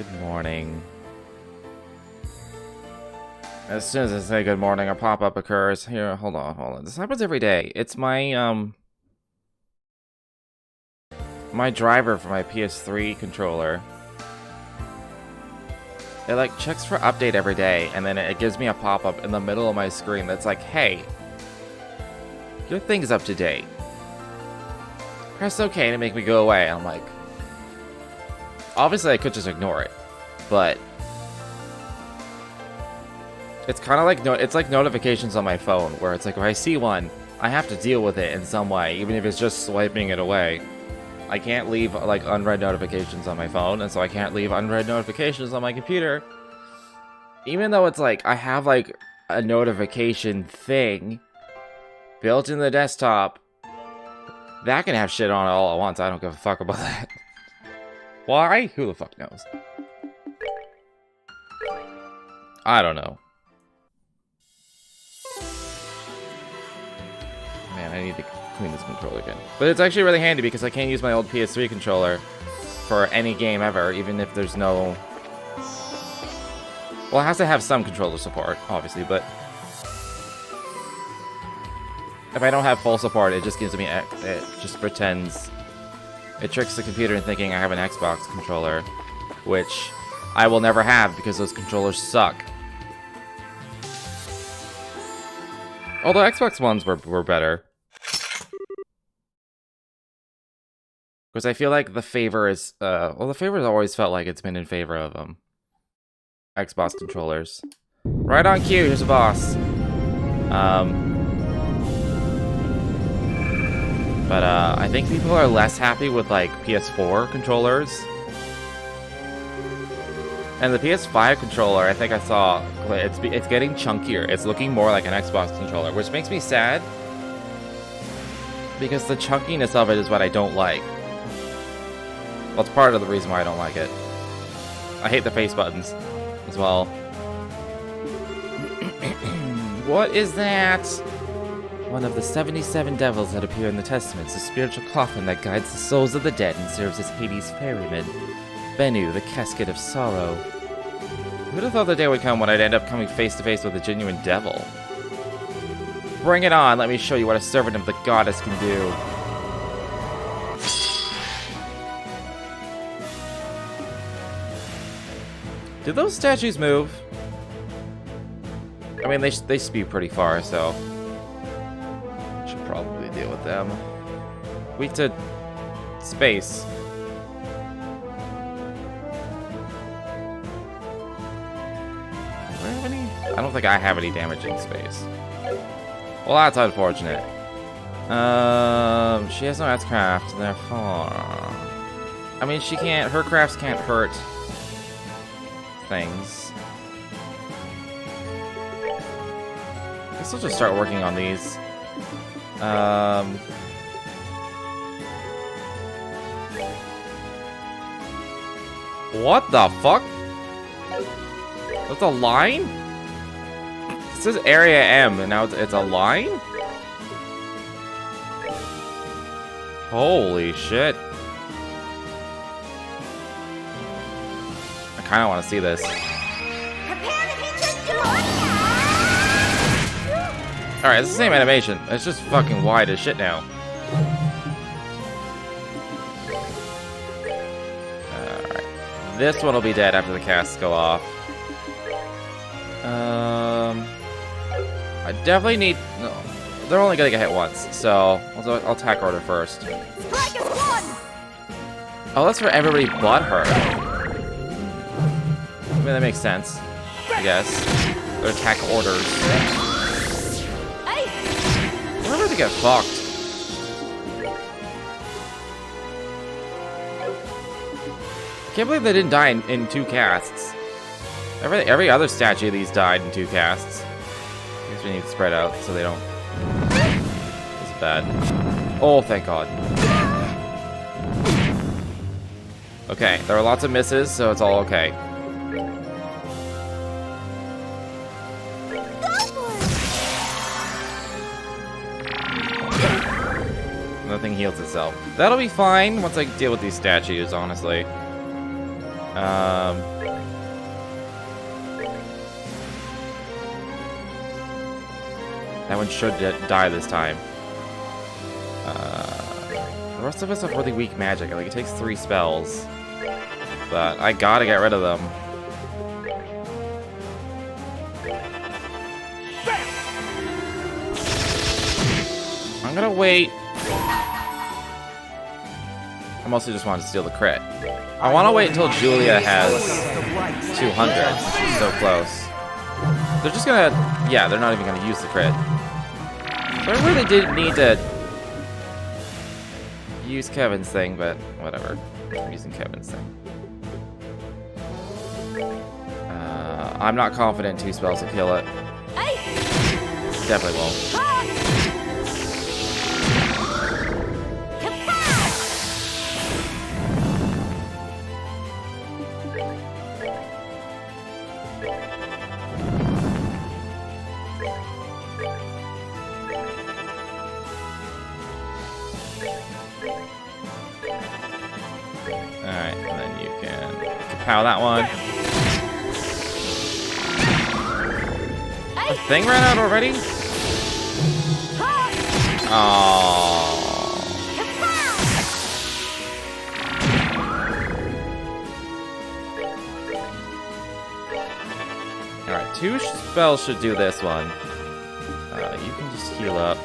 Good morning. As soon as I say good morning, a pop-up occurs. Here, hold on. This happens every day. It's my, my driver for my PS3 controller. It, like, checks for update every day, and then it gives me a pop-up in the middle of my screen that's like, hey, your thing's up to date. Press OK to make me go away. I'm like, obviously I could just ignore it, but it's kind of like it's like notifications on my phone, where it's like if I see one, I have to deal with it in some way, even if it's just swiping it away. I can't leave like unread notifications on my phone, and so I can't leave unread notifications on my computer. Even though it's like I have like a notification thing built in the desktop that can have shit on it all at once. I don't give a fuck about that. Why? Who the fuck knows? I don't know. Man, I need to clean this controller again. But it's actually really handy because I can't use my old PS3 controller for any game ever, even if there's no... Well, it has to have some controller support, obviously, but... if I don't have full support, it just gives me... it just pretends... It tricks the computer into thinking I have an Xbox controller, which I will never have because those controllers suck. Although Xbox ones were better. Because I feel like the favor is, well, the favor has always felt like it's been in favor of Xbox controllers. Right on cue, here's a boss. But I think people are less happy with like PS4 controllers. And the PS5 controller, I think I saw, it's getting chunkier. It's looking more like an Xbox controller, which makes me sad. Because the chunkiness of it is what I don't like. Well, it's part of the reason why I don't like it. I hate the face buttons as well. What is that? One of the 77 devils that appear in the Testaments, a spiritual coffin that guides the souls of the dead and serves as Hades' ferryman. Bennu, the casket of sorrow. Who would have thought the day would come when I'd end up coming face to face with a genuine devil? Bring it on, let me show you what a servant of the goddess can do. Did those statues move? I mean, they spew pretty far, so... should probably deal with them. Weak to... space. I don't think I have any damaging space. Well, that's unfortunate. She has no S-craft, therefore... I mean, she can't... her crafts can't hurt... things. I guess I'll just start working on these. What the fuck? That's a line? It says area M, and now it's a line? Holy shit. I kind of want to see this. Alright, it's the same animation. It's just fucking wide as shit now. Alright. This one will be dead after the casts go off. I definitely need... no, they're only gonna get hit once, so I'll attack order first. Oh, that's for everybody but her. I mean, that makes sense, I guess. Their attack orders. I'm about to get fucked. I can't believe they didn't die in 2 casts. Every other statue of these died in 2 casts. I guess we need to spread out so they don't... this is bad. Oh, thank God. Okay, there are lots of misses, so it's all okay. Nothing heals itself. That'll be fine once I deal with these statues, honestly. That one should die this time. The rest of us have really weak magic. Like, it takes 3 spells. But I gotta get rid of them. I'm gonna wait. I mostly just wanted to steal the crit. I want to wait until Julia has 200. She's so close. They're just gonna... Yeah, they're not even gonna use the crit. So I really didn't need to use Kevin's thing, but whatever. I'm using Kevin's thing. I'm not confident 2 spells will kill it. Definitely won't. Alright, and then you can kapow that one. The thing ran out already? Oh. Alright, 2 spells should do this one. You can just heal up.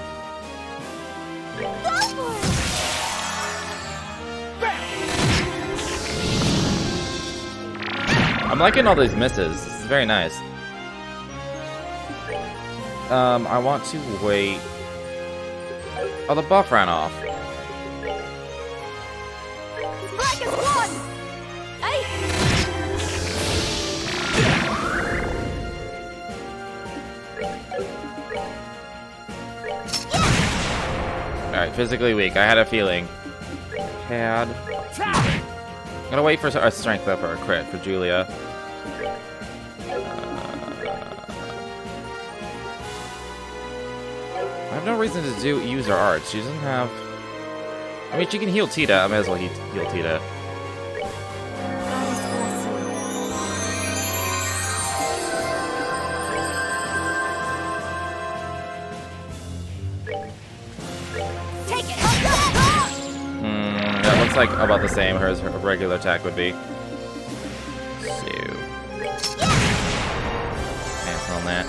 I'm liking all these misses. This is very nice. I want to wait. Oh, the buff ran off. Black is one. Alright, physically weak. I had a feeling. I'm gonna wait for a strength up or a crit for Julia. I have no reason to use her art. She doesn't have... I mean, she can heal Tita. I may as well heal Tita. That looks like about the same as her regular attack would be. So... Cancel on that.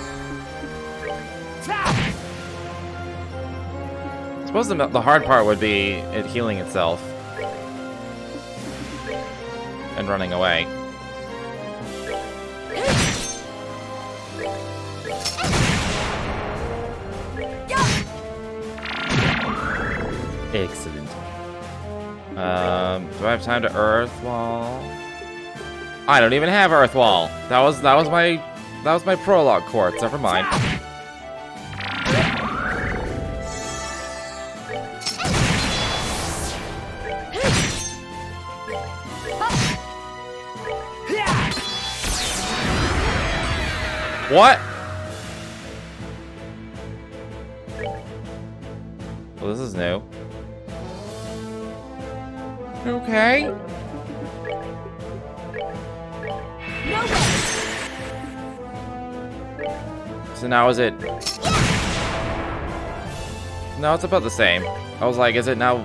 I suppose the hard part would be it healing itself. And running away. Excellent. Do I have time to Earth Wall? I don't even have Earth Wall. That was my prologue quartz. Never mind. What? Well, this is new. Okay. So now is it... No, it's about the same. I was like, is it now,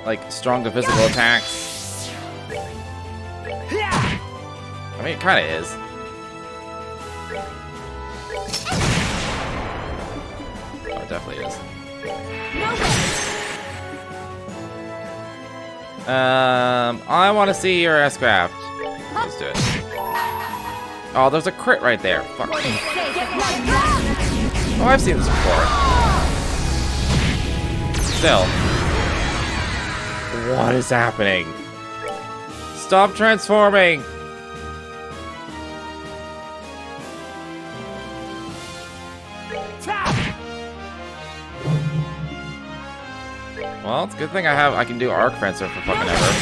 like, stronger physical attacks? I mean, it kind of is. Oh, it definitely is. I want to see your S-Craft. Let's do it. Oh, there's a crit right there. Fuck. Oh, I've seen this before. Still. What is happening? Stop transforming! Well, it's a good thing I can do Arc Fencer for fucking ever.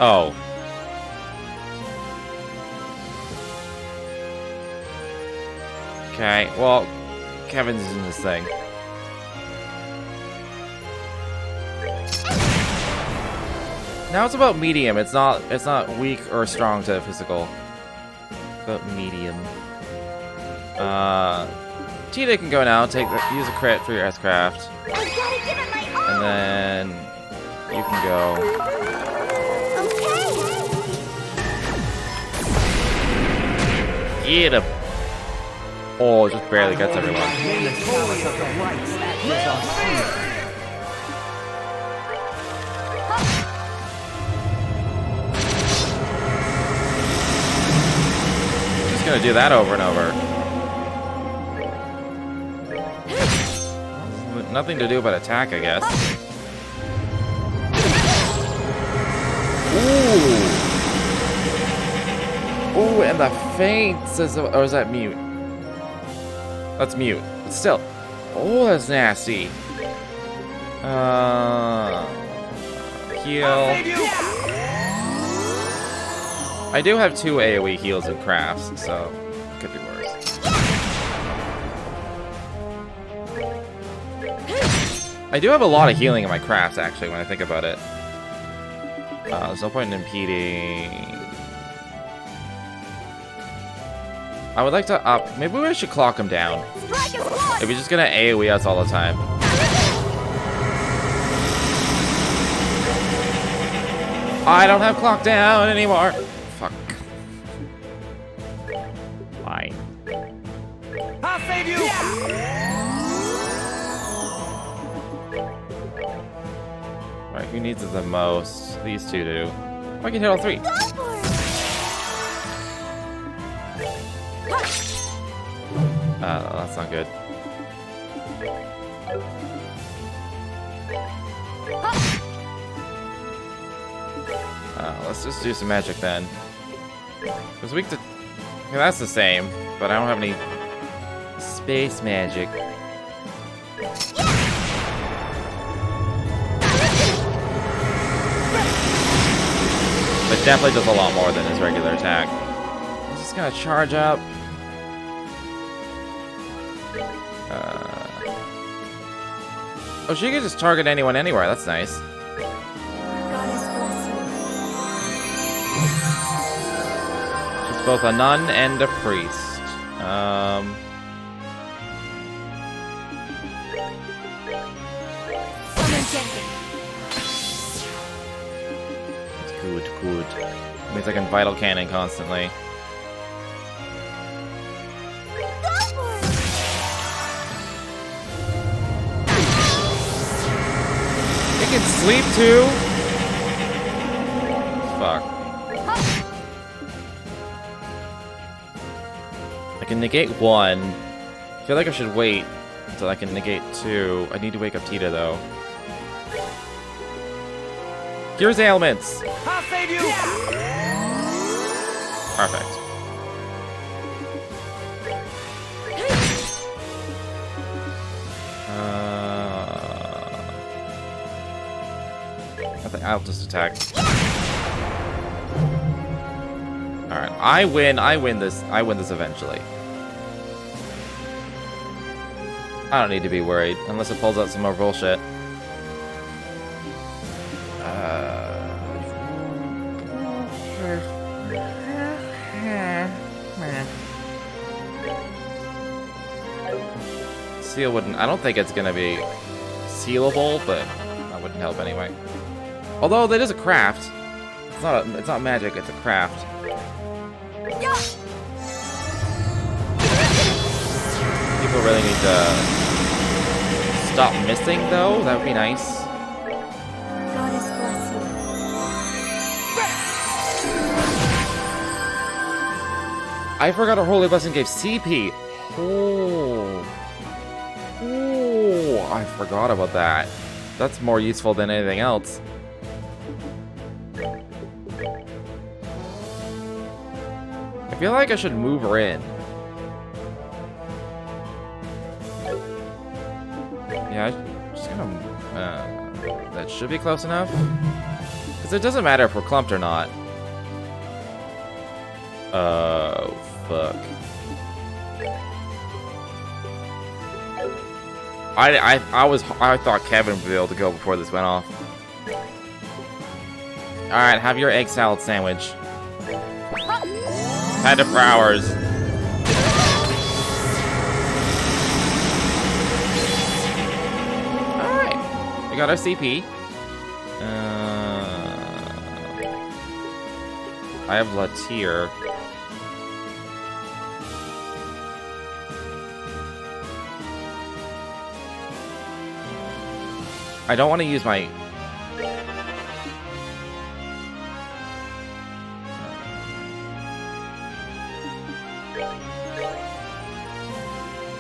Oh. Okay, well, Kevin's using this thing. Now it's about medium. It's not weak or strong to physical. It's about medium. Tita can go now. Use a crit for your S-Craft. I've gotta give it my all. And then you can go. Okay. Get him. Oh, it just barely gets everyone. Just gonna do that over and over. Nothing to do but attack, I guess. Ooh. Ooh, and the feint says, or is that mute? That's mute. But still. Oh, that's nasty. Heal. I do have 2 AoE heals and crafts, so it could be worse. I do have a lot of healing in my crafts, actually, when I think about it. There's no point in impeding. I would like to up. Maybe we should clock him down. If he's just gonna AoE us all the time. I don't have clock down anymore. Fuck. Fine. I'll save you! Right, who needs it the most? These two do. I can hit all 3. That's not good. Let's just do some magic then. Because weak to... Okay, that's the same, but I don't have any space magic. But definitely does a lot more than his regular attack. He's just gonna charge up. Oh, she can just target anyone anywhere. That's nice. She's both a nun and a priest. Good, good. Means I can vital cannon constantly. It can sleep too. Fuck. I can negate 1. I feel like I should wait until I can negate 2. I need to wake up Tita though. Here's ailments. I'll save you! Perfect. I think I'll just attack. Alright, I win this eventually. I don't need to be worried, unless it pulls out some more bullshit. Seal wouldn't... I don't think it's gonna be sealable, but that wouldn't help anyway. Although that is a craft. It's not magic, it's a craft. People really need to stop missing though. That would be nice. I forgot a holy blessing gave CP. Oh, I forgot about that. That's more useful than anything else. I feel like I should move her in. Yeah, I'm just gonna... that should be close enough. Because it doesn't matter if we're clumped or not. Oh, fuck. I thought Kevin would be able to go before this went off. Alright, have your egg salad sandwich. Had it for hours. Alright. We got our CP. I have Latier. I don't want to use my...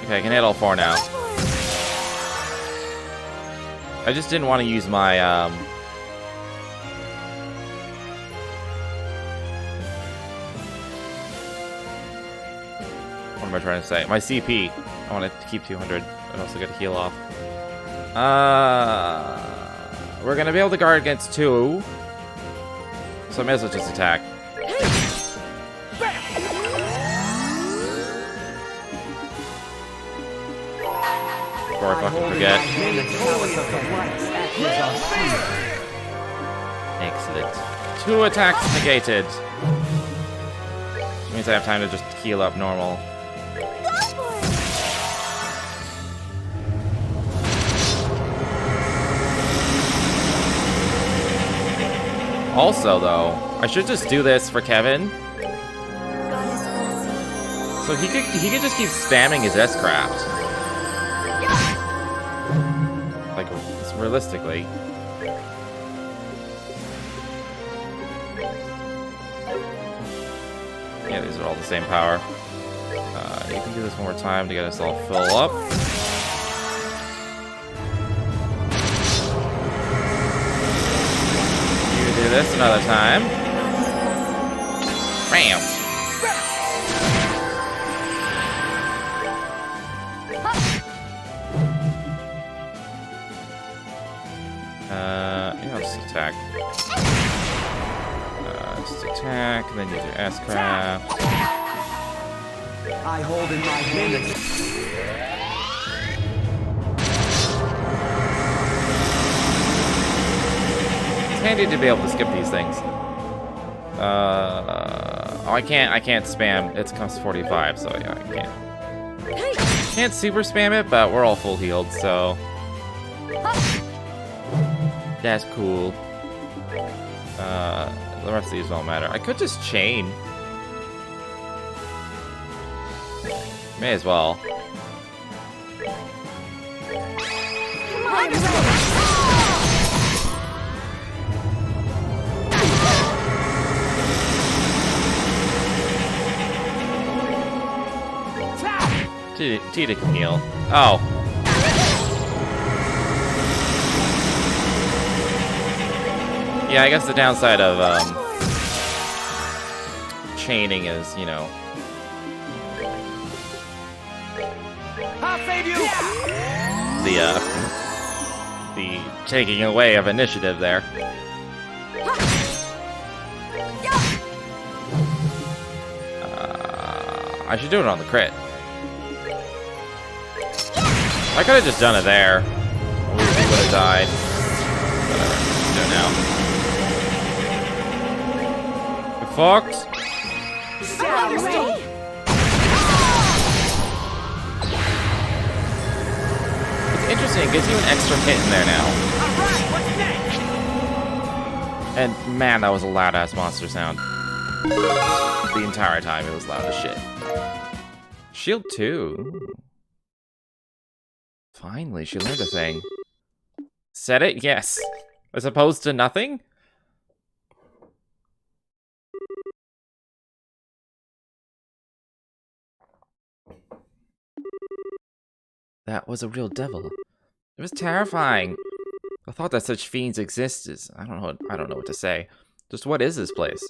Okay, I can hit all 4 now. I just didn't want to use my, what am I trying to say? My CP. I want to keep 200. I also get to heal off. We're gonna be able to guard against 2. So I may as well just attack. Before I fucking forget. Excellent. 2 attacks negated. Which means I have time to just heal up normal. Also, though, I should just do this for Kevin. So he could just keep spamming his S-Craft. Like, realistically. Yeah, these are all the same power. You can do this one more time to get us all full up. You do this another time. Bam! Yeah, I'll just attack. Just attack, and then use your S-Craft. I hold in my hand. It's handy to be able to skip these things. Oh, I can't spam. It's cost 45, so yeah, I can't. Can't super spam it, but we're all full healed, so that's cool. The rest of these don't matter. I could just chain. May as well. Tita can heal. Oh. Yeah, I guess the downside of chaining is, you know, I'll save you. the taking away of initiative there. I should do it on the crit. I could have just done it there. We would have died. Whatever. Let's do it now. You fucked. It's interesting. It gives you an extra hit in there now. Alright, what's next? And man, that was a loud ass monster sound. The entire time it was loud as shit. Shield 2. Finally, she learned a thing. Said it? Yes. As opposed to nothing? That was a real devil. It was terrifying. The thought that such fiends exist is... I don't know what to say. Just what is this place?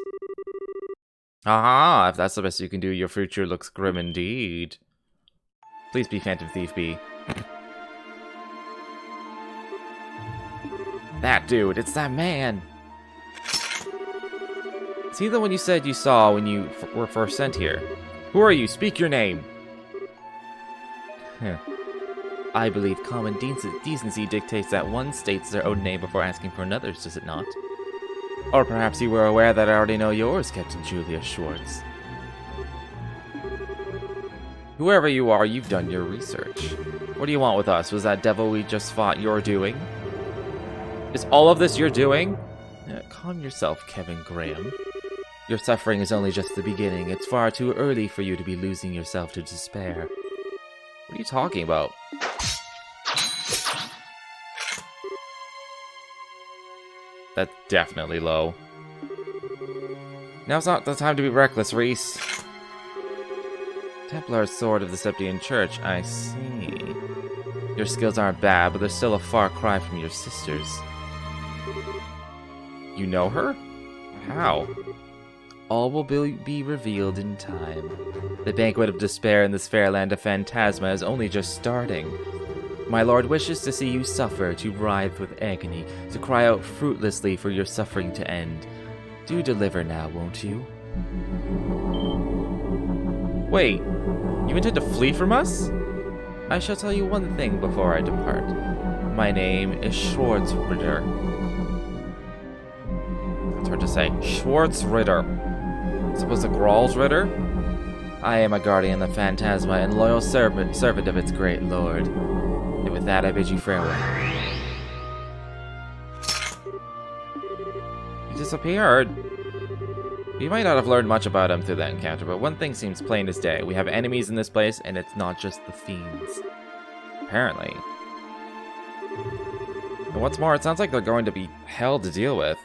Aha! If that's the best you can do, your future looks grim indeed. Please be Phantom Thief B. That dude, it's that man! Is he the one you said you saw when you were first sent here? Who are you? Speak your name! I believe common decency dictates that one states their own name before asking for another's, does it not? Or perhaps you were aware that I already know yours, Captain Julia Schwartz. Whoever you are, you've done your research. What do you want with us? Was that devil we just fought your doing? Is all of this your doing? Calm yourself, Kevin Graham. Your suffering is only just the beginning. It's far too early for you to be losing yourself to despair. What are you talking about? That's definitely low. Now's not the time to be reckless, Reese. Templar Sword of the Septian Church, I see. Your skills aren't bad, but they're still a far cry from your sister's. You know her? How? All will be revealed in time. The banquet of despair in this fair land of Phantasma is only just starting. My lord wishes to see you suffer, to writhe with agony, to cry out fruitlessly for your suffering to end. Do deliver now, won't you? Wait, you intend to flee from us? I shall tell you one thing before I depart. My name is Schwarzritter. It's hard to say. Schwarzritter. Suppose the Graal's Ritter? I am a guardian of Phantasma and loyal servant of its great lord. And with that, I bid you farewell. He disappeared. You might not have learned much about him through that encounter, but one thing seems plain as day. We have enemies in this place, and it's not just the fiends. Apparently. And what's more, it sounds like they're going to be hell to deal with.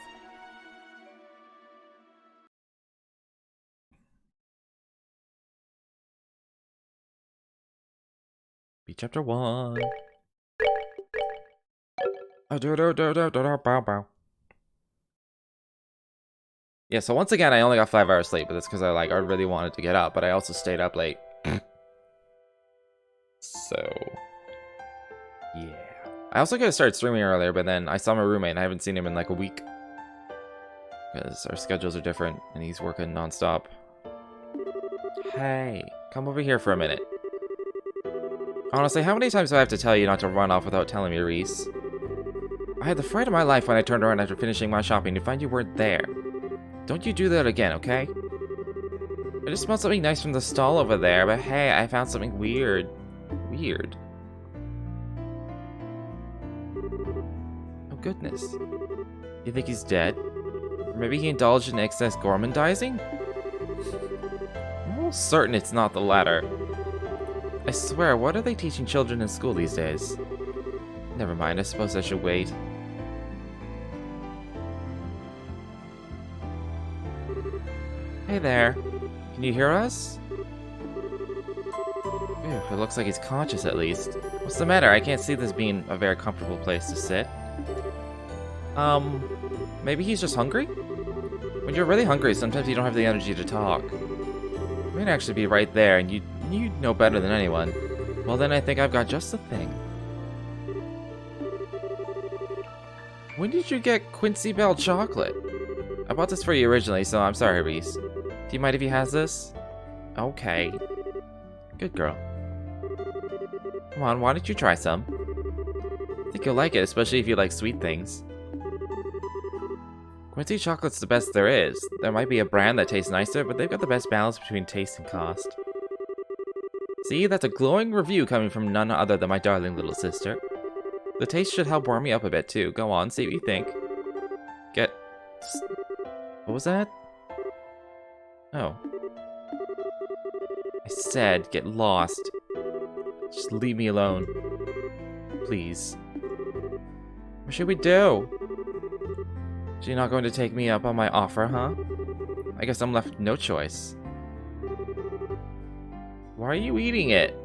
Be chapter 1. Yeah, so once again, I only got 5 hours sleep, but that's because I really wanted to get up, but I also stayed up late. So, yeah. I also could have started streaming earlier, but then I saw my roommate and I haven't seen him in like a week. Because our schedules are different and he's working non-stop. Hey, come over here for a minute. Honestly, how many times do I have to tell you not to run off without telling me, Reese? I had the fright of my life when I turned around after finishing my shopping to find you weren't there. Don't you do that again, okay? I just smelled something nice from the stall over there, but hey, I found something weird. Weird. Oh goodness. You think he's dead? Or maybe he indulged in excess gormandizing? I'm almost certain it's not the latter. I swear, what are they teaching children in school these days? Never mind, I suppose I should wait. Hey there. Can you hear us? Ew, it looks like he's conscious at least. What's the matter? I can't see this being a very comfortable place to sit. Maybe he's just hungry? When you're really hungry, sometimes you don't have the energy to talk. You might actually be right there, and you know better than anyone. Well then, I think I've got just the thing. When did you get Quincy Bell chocolate? I bought this for you originally, so I'm sorry, Reese. Do you mind if he has this? Okay. Good girl. Come on, why don't you try some? I think you'll like it, especially if you like sweet things. Quincy chocolate's the best there is. There might be a brand that tastes nicer, but they've got the best balance between taste and cost. See, that's a glowing review coming from none other than my darling little sister. The taste should help warm me up a bit too. Go on, see what you think. What was that? Oh. I said, get lost. Just leave me alone. Please. What should we do? You're not going to take me up on my offer, huh? I guess I'm left with no choice. Why are you eating it?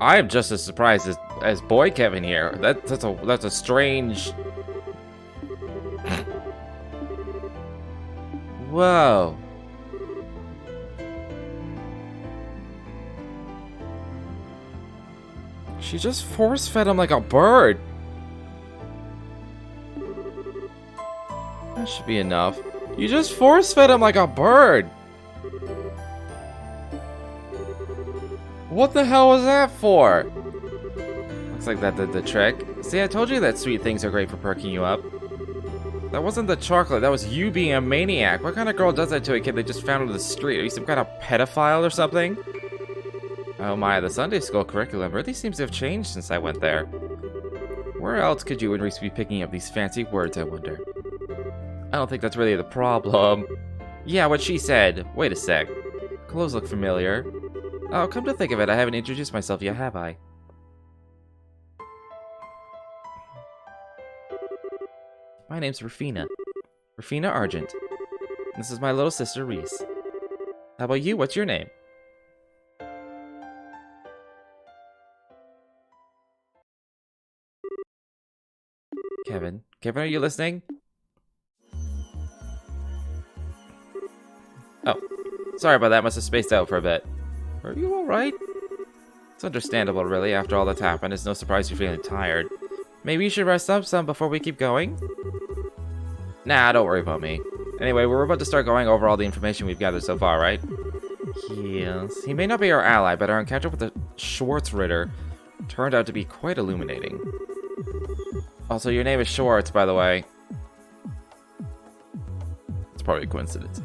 I am just as surprised as Boy Kevin here. That's a strange. Whoa. She just force-fed him like a bird. That should be enough. You just force-fed him like a bird. What the hell was that for? Looks like that did the trick. See, I told you that sweet things are great for perking you up. That wasn't the chocolate, that was you being a maniac. What kind of girl does that to a kid they just found on the street? Are you some kind of pedophile or something? Oh my, the Sunday school curriculum really seems to have changed since I went there. Where else could you and Reese be picking up these fancy words, I wonder? I don't think that's really the problem. Yeah, what she said. Wait a sec. Clothes look familiar. Oh, come to think of it, I haven't introduced myself yet, have I? My name's Rufina. Rufina Argent. This is my little sister, Reese. How about you? What's your name? Kevin. Kevin, are you listening? Oh. Sorry about that, must have spaced out for a bit. Are you alright? It's understandable, really, after all that's happened. It's no surprise you're feeling tired. Maybe you should rest up some before we keep going? Nah, don't worry about me. Anyway, we're about to start going over all the information we've gathered so far, right? Yes. He may not be our ally, but our encounter with the Schwartz Ritter turned out to be quite illuminating. Also, your name is Schwartz, by the way. It's probably a coincidence.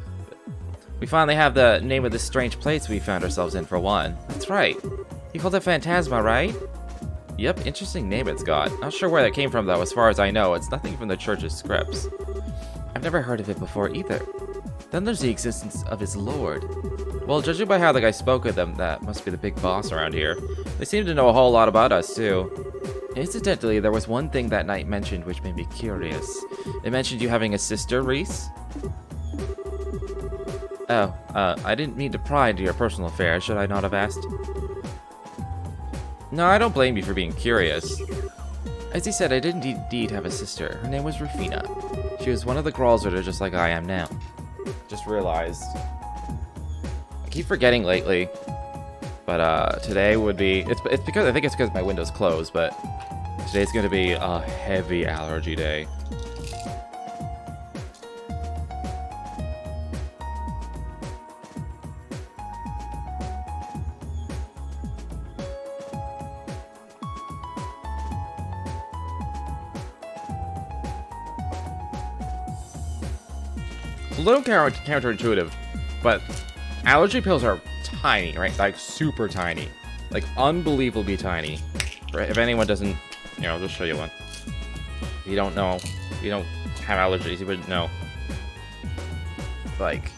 We finally have the name of this strange place we found ourselves in for one. That's right. You called it Phantasma, right? Yep, interesting name it's got. Not sure where that came from, though. As far as I know, it's nothing from the church's scripts. I've never heard of it before, either. Then there's the existence of his lord. Well, judging by how the guy spoke with them, that must be the big boss around here. They seem to know a whole lot about us, too. Incidentally, there was one thing that night mentioned which made me curious. It mentioned you having a sister, Reese? Oh, I didn't mean to pry into your personal affairs. Should I not have asked? No, I don't blame you for being curious. As he said, I did indeed have a sister. Her name was Rufina. She was one of the Grancel just like I am now. Just realized. I keep forgetting lately. But today would be... It's because... I think it's because my window's closed, but... Today's going to be a heavy allergy day. It's a little counterintuitive, but allergy pills are tiny, right? Like super tiny. Like unbelievably tiny. If anyone doesn't, you know, I'll just show you one. If you don't know, if you don't have allergies, you wouldn't know. Like,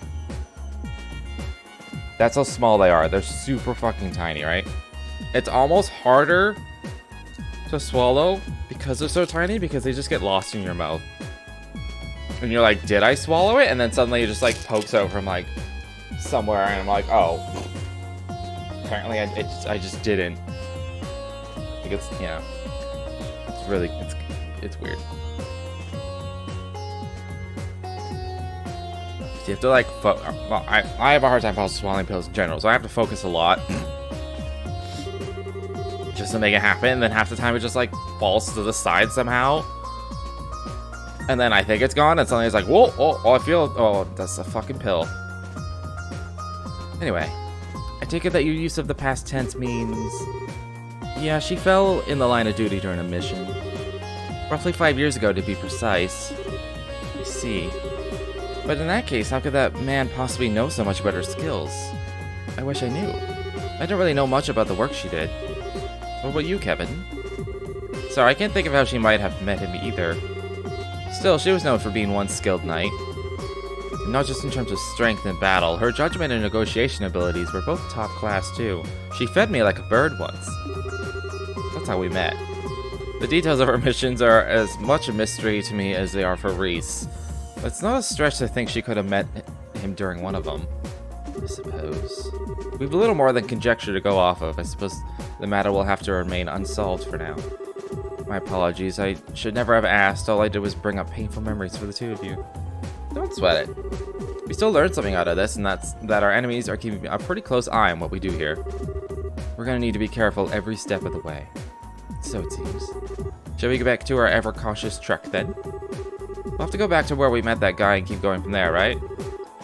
that's how small they are. They're super fucking tiny, right? It's almost harder to swallow because they're so tiny, because they just get lost in your mouth. And you're like, did I swallow it? And then suddenly it just like pokes out from like somewhere, and I'm like, oh. Apparently I just didn't. Like it's, yeah. It's really, it's weird. So you have to like, well, I have a hard time swallowing pills in general, so I have to focus a lot. Just to make it happen, and then half the time it just like falls to the side somehow. And then I think it's gone, and suddenly it's like, whoa, oh, I feel, oh, that's a fucking pill. Anyway, I take it that your use of the past tense means... Yeah, she fell in the line of duty during a mission. Roughly 5 years ago, to be precise. I see. But in that case, how could that man possibly know so much about her skills? I wish I knew. I don't really know much about the work she did. What about you, Kevin? Sorry, I can't think of how she might have met him either. Still, she was known for being one skilled knight. And not just in terms of strength in battle, her judgment and negotiation abilities were both top class too. She fed me like a bird once. That's how we met. The details of her missions are as much a mystery to me as they are for Reese. But it's not a stretch to think she could have met him during one of them. I suppose. We've a little more than conjecture to go off of. I suppose the matter will have to remain unsolved for now. My apologies, I should never have asked. All I did was bring up painful memories for the two of you. Don't sweat it. We still learned something out of this, and that's that our enemies are keeping a pretty close eye on what we do here. We're gonna need to be careful every step of the way. So it seems. Shall we get back to our ever-cautious trek, then? We'll have to go back to where we met that guy and keep going from there, right?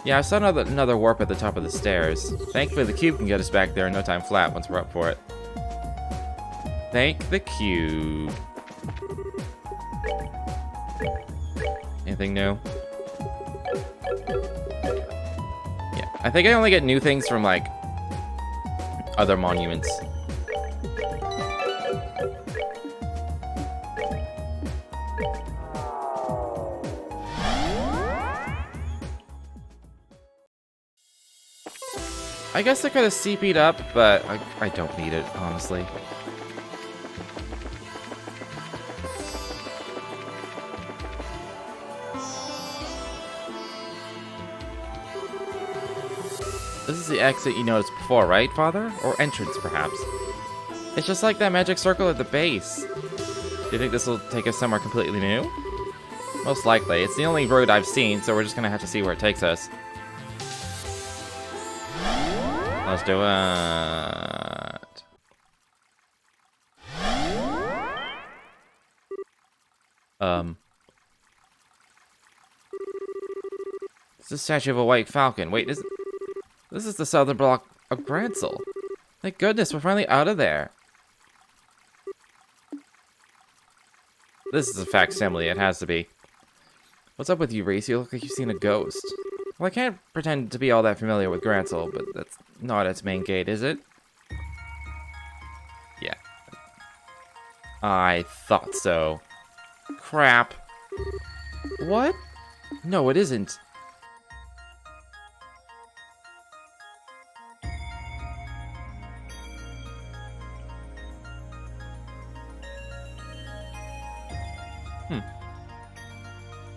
Yeah, I saw another warp at the top of the stairs. Thankfully, the cube can get us back there in no time flat once we're up for it. Thank the cube. Anything new? Yeah, I think I only get new things from, like, other monuments. I guess I could have CP'd up, but I don't need it, honestly. This is the exit you noticed before, right, Father? Or entrance, perhaps? It's just like that magic circle at the base. Do you think this will take us somewhere completely new? Most likely. It's the only road I've seen, so we're just gonna have to see where it takes us. Let's do it. It's the statue of a white falcon. Wait, this is the southern block of Grancel. Thank goodness, we're finally out of there. This is a facsimile, it has to be. What's up with you, Reese? You look like you've seen a ghost. Well, I can't pretend to be all that familiar with Grancel, but that's not its main gate, is it? Yeah. I thought so. Crap. What? No, it isn't.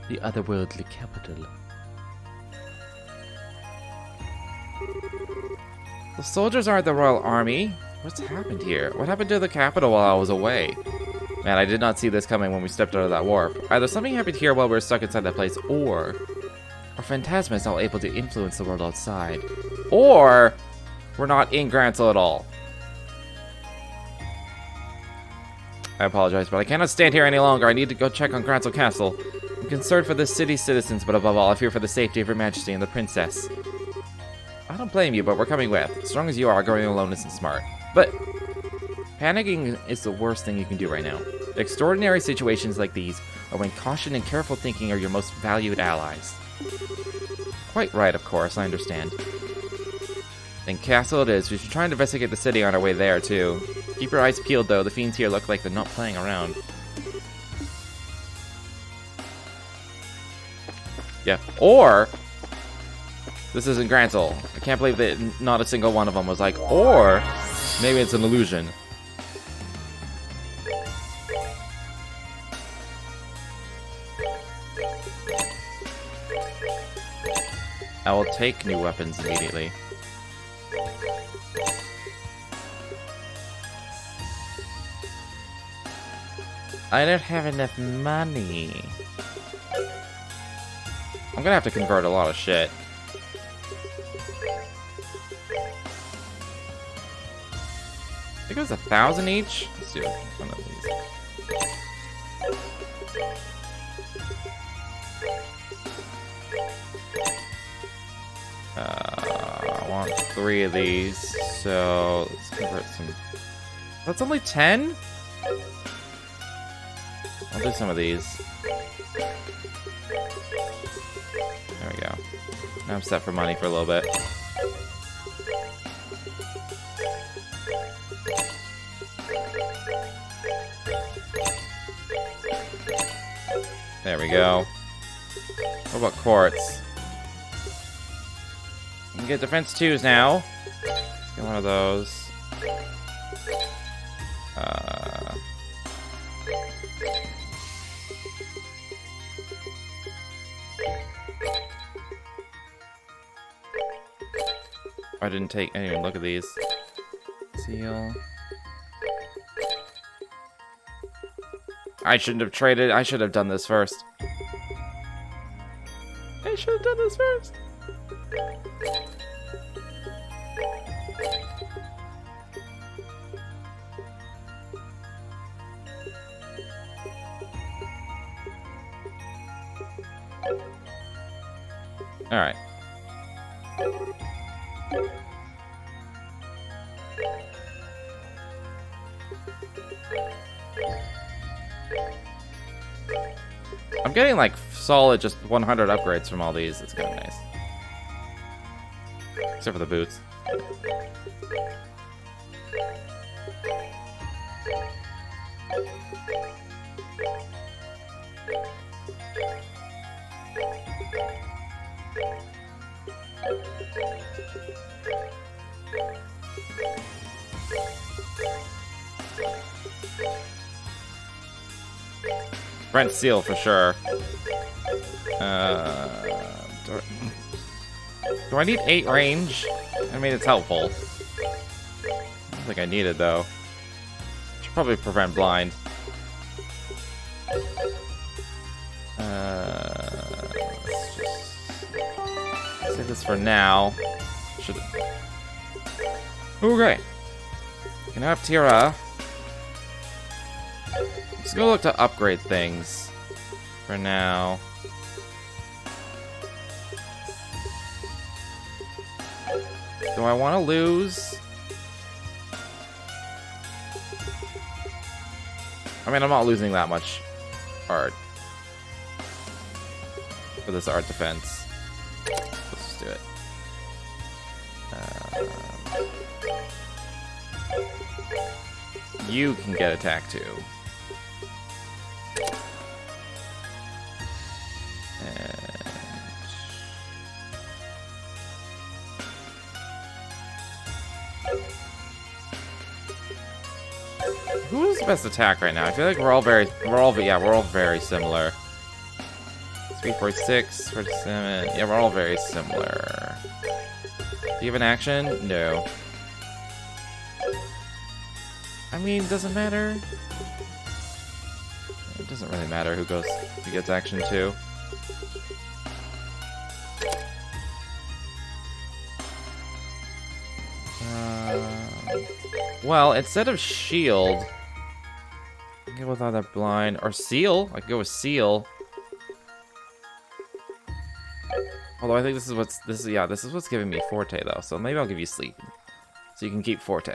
The otherworldly capital. The soldiers aren't the royal army. What's happened here? What happened to the capital while I was away? Man, I did not see this coming when we stepped out of that warp. Either something happened here while we were stuck inside that place, or our phantasma is now able to influence the world outside. Or we're not in Grancel at all. I apologize, but I cannot stand here any longer. I need to go check on Grancel Castle. I'm concerned for the city's citizens, but above all, I fear for the safety of Her Majesty and the princess. I don't blame you, but we're coming with. As strong as you are, going alone isn't smart. But panicking is the worst thing you can do right now. Extraordinary situations like these are when caution and careful thinking are your most valued allies. Quite right, of course, I understand. Then castle it is. We should try and investigate the city on our way there, too. Keep your eyes peeled, though. The fiends here look like they're not playing around. Yeah. Or this isn't Grancel. I can't believe that not a single one of them was like, or maybe it's an illusion. I will take new weapons immediately. I don't have enough money. I'm gonna have to convert a lot of shit. I think it was 1,000 each. Let's do one of these. I want 3 of these, so let's convert some. That's only 10? I'll do some of these. There we go. Now I'm set for money for a little bit. There we go. What about quartz? You can get defense 2s now. Let's get one of those. I didn't even look at these. Seal. I shouldn't have traded. I should have done this first. I should have done this first. All right. I'm getting like solid just 100 upgrades from all these. It's kind of nice. Except for the boots. Grancel for sure. Do I need 8 range? I mean, it's helpful. I don't think I need it, though. Should probably prevent blind. Let's just save this for now. Should. Okay. Can I have Tira? Let's go look to upgrade things for now. Do I want to lose? I mean, I'm not losing that much art for this art defense. Let's just do it. You can get attack too. Who's the best attack right now? I feel like we're all very similar. 3, 4, 6, 47. Yeah, we're all very similar. Do you have an action? No. I mean, doesn't matter. It doesn't really matter who gets action too. Well, instead of shield, I can go with either blind or seal. I can go with seal. Although I think this is what's giving me forte though. So maybe I'll give you sleep, so you can keep forte.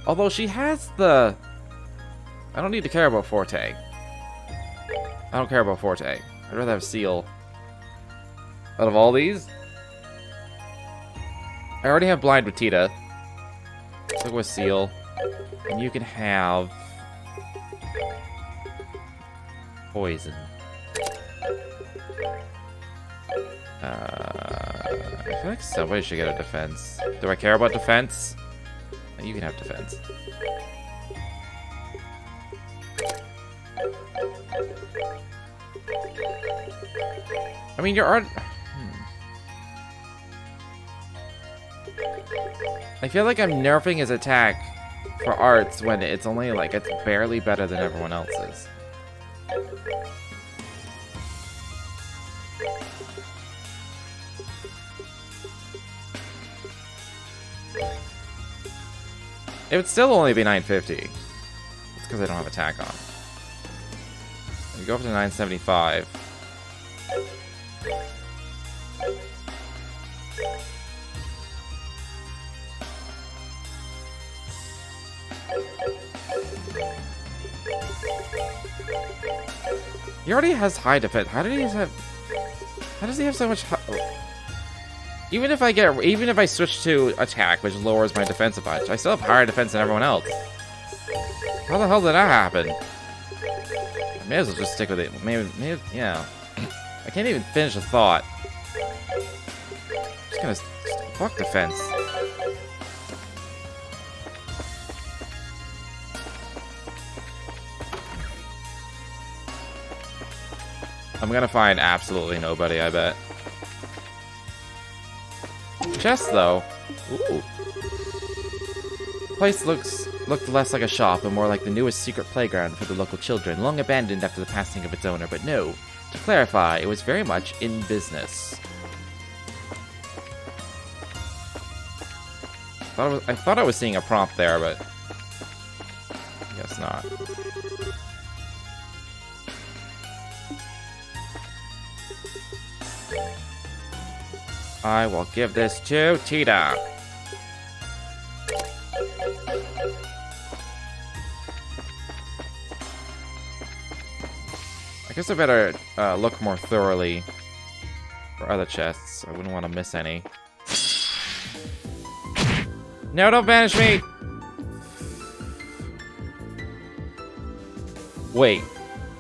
Although she has the, I don't need to care about forte. I don't care about forte. I'd rather have seal. Out of all these, I already have blind with Tita. Let's go with seal. And you can have poison. I feel like somebody should get a defense. Do I care about defense? You can have defense. I mean, your art. I feel like I'm nerfing his attack for arts when it's only like it's barely better than everyone else's. It would still only be 950. It's because I don't have attack on. We go up to 975. He already has high defense. How does he have so much Even if I switch to attack, which lowers my defense a bunch, I still have higher defense than everyone else. How the hell did that happen? I may as well just stick with it. Maybe yeah. I can't even finish a thought. Just gonna fuck defense. I'm gonna find absolutely nobody, I bet. Chest, though. Ooh. The place looked less like a shop and more like the newest secret playground for the local children, long abandoned after the passing of its owner. But no, to clarify, it was very much in business. I thought I was seeing a prompt there, but I guess not. I will give this to Tita. I guess I better look more thoroughly for other chests. I wouldn't want to miss any. No, don't banish me! Wait,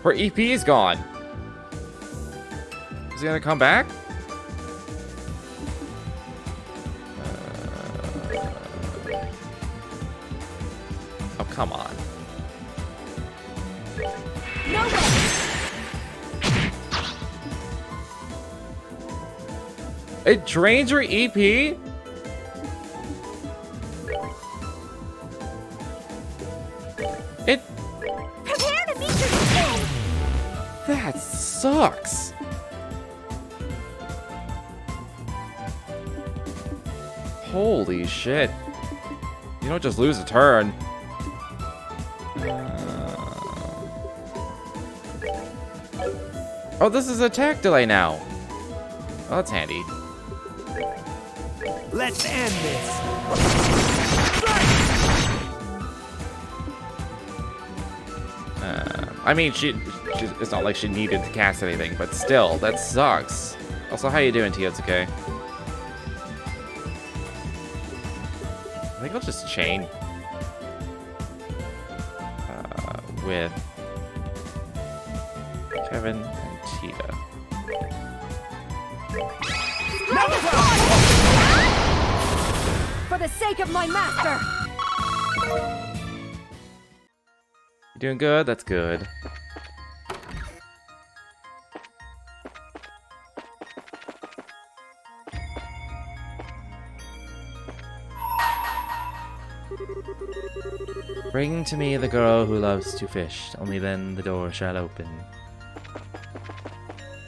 her EP is gone. Is he gonna come back? Oh, come on. No way! It drains your EP? It... Prepare to meet your doom! That sucks. Holy shit. You don't just lose a turn. Oh, this is attack delay now. Oh, that's handy. Let's end this. I mean, it's not like she needed to cast anything, but still, that sucks. Also, how you doing, Totsuke? I think I'll just chain with Kevin and Tita. For the sake of my master! You doing good? That's good. Bring to me the girl who loves to fish. Only then the door shall open.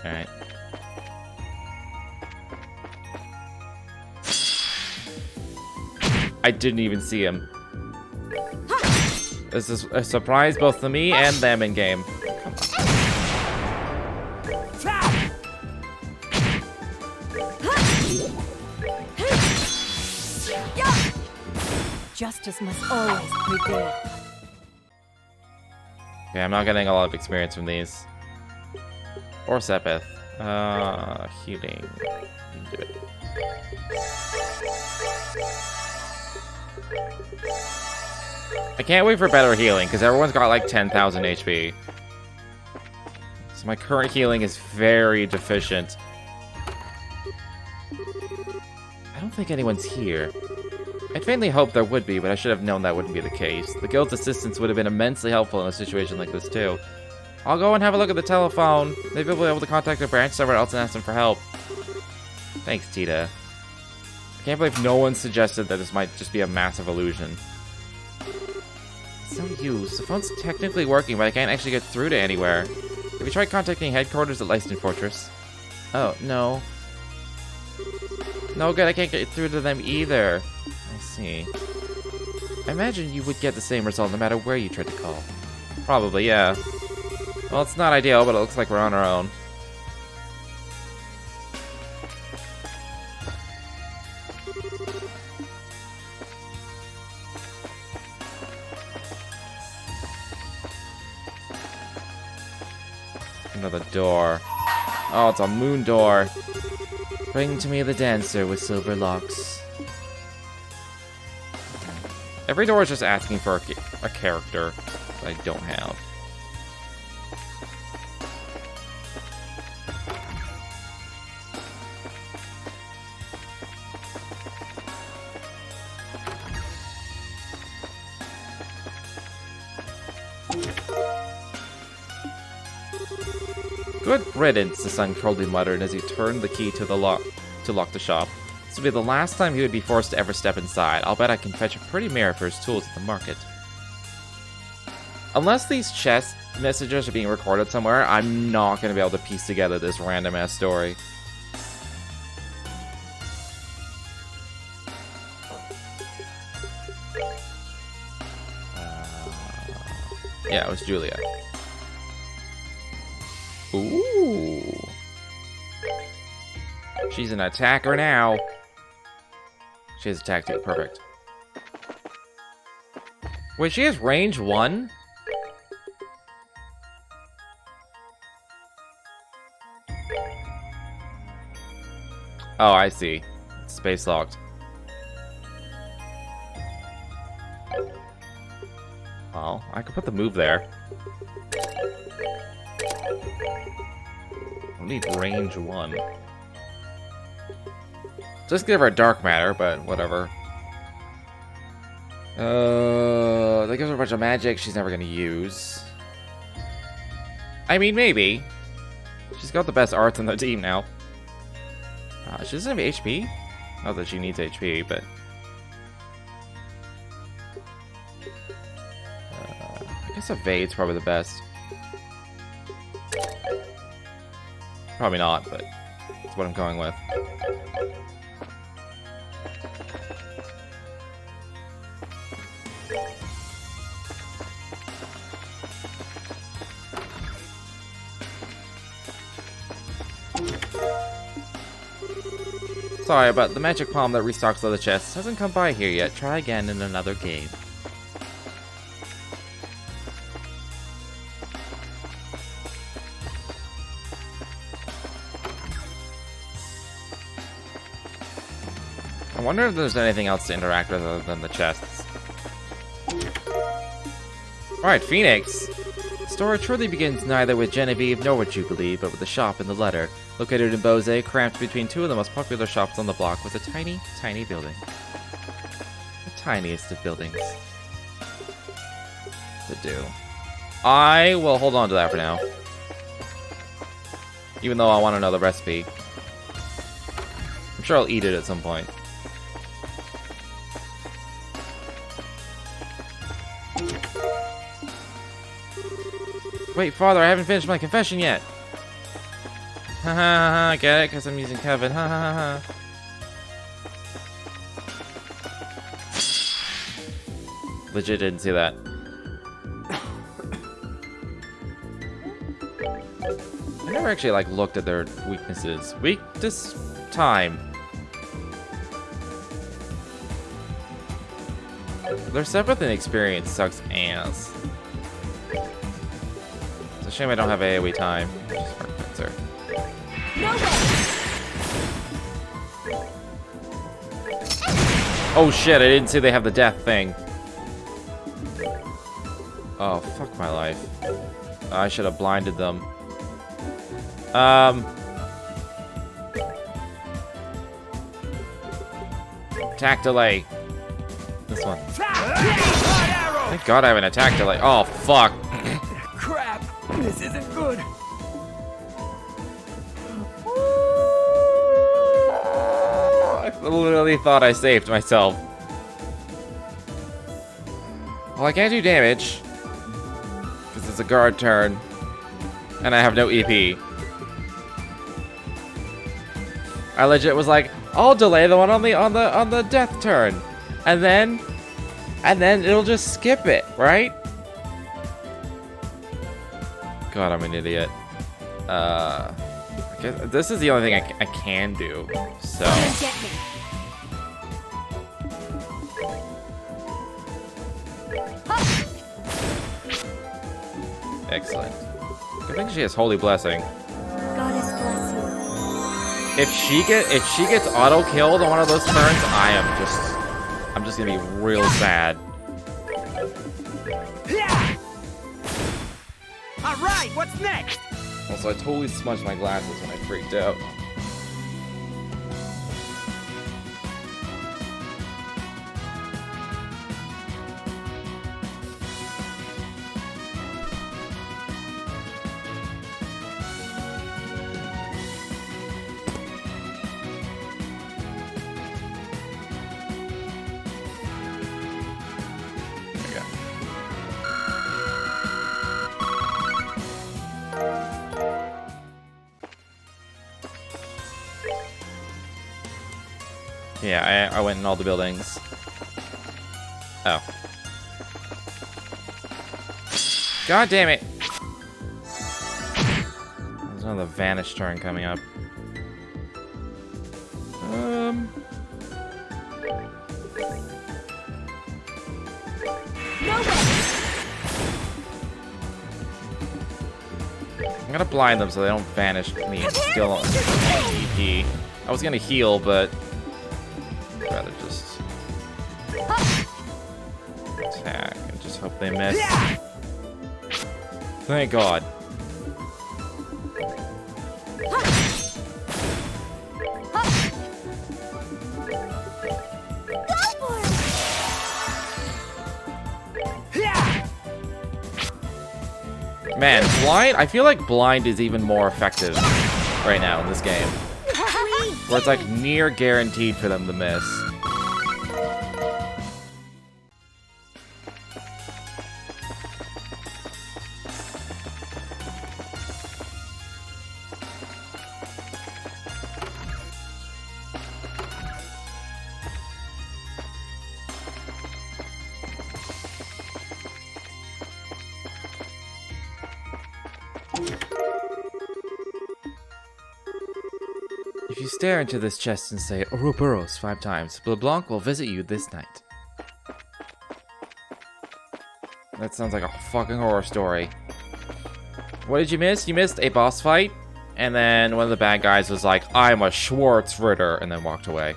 Alright. I didn't even see him. This is a surprise both to me and them in game. Come on. Justice must always prevail. Okay, I'm not getting a lot of experience from these. Or Sepith. Healing. Do it. I can't wait for better healing, because everyone's got like 10,000 HP. So my current healing is very deficient. I don't think anyone's here. I'd faintly hoped there would be, but I should have known that wouldn't be the case. The guild's assistance would have been immensely helpful in a situation like this, too. I'll go and have a look at the telephone. Maybe we'll be able to contact a branch somewhere else and ask them for help. Thanks, Tita. I can't believe no one suggested that this might just be a massive illusion. It's no use. The phone's technically working, but I can't actually get through to anywhere. Have you tried contacting headquarters at Leiston Fortress? Oh, no. No good, I can't get through to them either. I see. I imagine you would get the same result no matter where you tried to call. Probably, yeah. Well, it's not ideal, but it looks like we're on our own. Another door. Oh, it's a moon door. Bring to me the dancer with silver locks. Every door is just asking for a character that I don't have. Good riddance, the son coldly muttered as he turned the key to lock the shop. This would be the last time he would be forced to ever step inside. I'll bet I can fetch a pretty mirror for his tools at the market. Unless these chest messages are being recorded somewhere, I'm not going to be able to piece together this random-ass story. Yeah, it was Julia. Ooh. She's an attacker now. She has attack too. Perfect. Wait, she has range 1? Oh, I see. Space locked. Well, I could put the move there. I need range 1. Just give her dark matter, but whatever. That gives her a bunch of magic she's never gonna use. I mean, maybe. She's got the best arts on the team now. She doesn't have HP? Not that she needs HP, but... I guess Evade's probably the best. Probably not, but that's what I'm going with. Sorry, but the magic palm that restocks other chests hasn't come by here yet. Try again in another game. I wonder if there's anything else to interact with other than the chests. Alright, Phoenix! The story truly begins neither with Genevieve nor with Jubilee, but with the shop in the letter. Located in Bose, cramped between two of the most popular shops on the block, was a tiny, tiny building. The tiniest of buildings. To do. I will hold on to that for now. Even though I want to know the recipe. I'm sure I'll eat it at some point. Wait, Father, I haven't finished my confession yet. Ha ha ha, I get it, because I'm using Kevin. Ha ha ha ha. Legit didn't see that. I never actually, like, looked at their weaknesses. Weakness time. Their step with an experience sucks ass. It's a shame I don't have AoE time. Just Arc Fencer. Oh shit, I didn't see they have the death thing. Oh, fuck my life. I should have blinded them. Attack delay. This one. Thank God I have an attack delay. Oh, fuck. Crap! This isn't good! I literally thought I saved myself. Well, I can't do damage. Because it's a guard turn. And I have no EP. I legit was like, I'll delay the one on the death turn. And then it'll just skip it, right? God, I'm an idiot. I guess this is the only thing I can do. So. Excellent. I think she has Holy Blessing. Goddess bless you. If she gets auto killed on one of those turns, I'm just gonna be real sad. All right, what's next? Also, I totally smudged my glasses when I freaked out. Yeah, I went in all the buildings. Oh. God damn it! There's another vanish turn coming up. I'm gonna blind them so they don't vanish me and steal EP. I was gonna heal, but I'd rather just attack and just hope they miss. Thank God. Man, blind, I feel like blind is even more effective right now in this game. Where it's like near guaranteed for them to miss. If you stare into this chest and say Ouroboros 5 times, LeBlanc will visit you this night. That sounds like a fucking horror story. What did you miss? You missed a boss fight, and then one of the bad guys was like, I'm a Schwartz Ritter, and then walked away.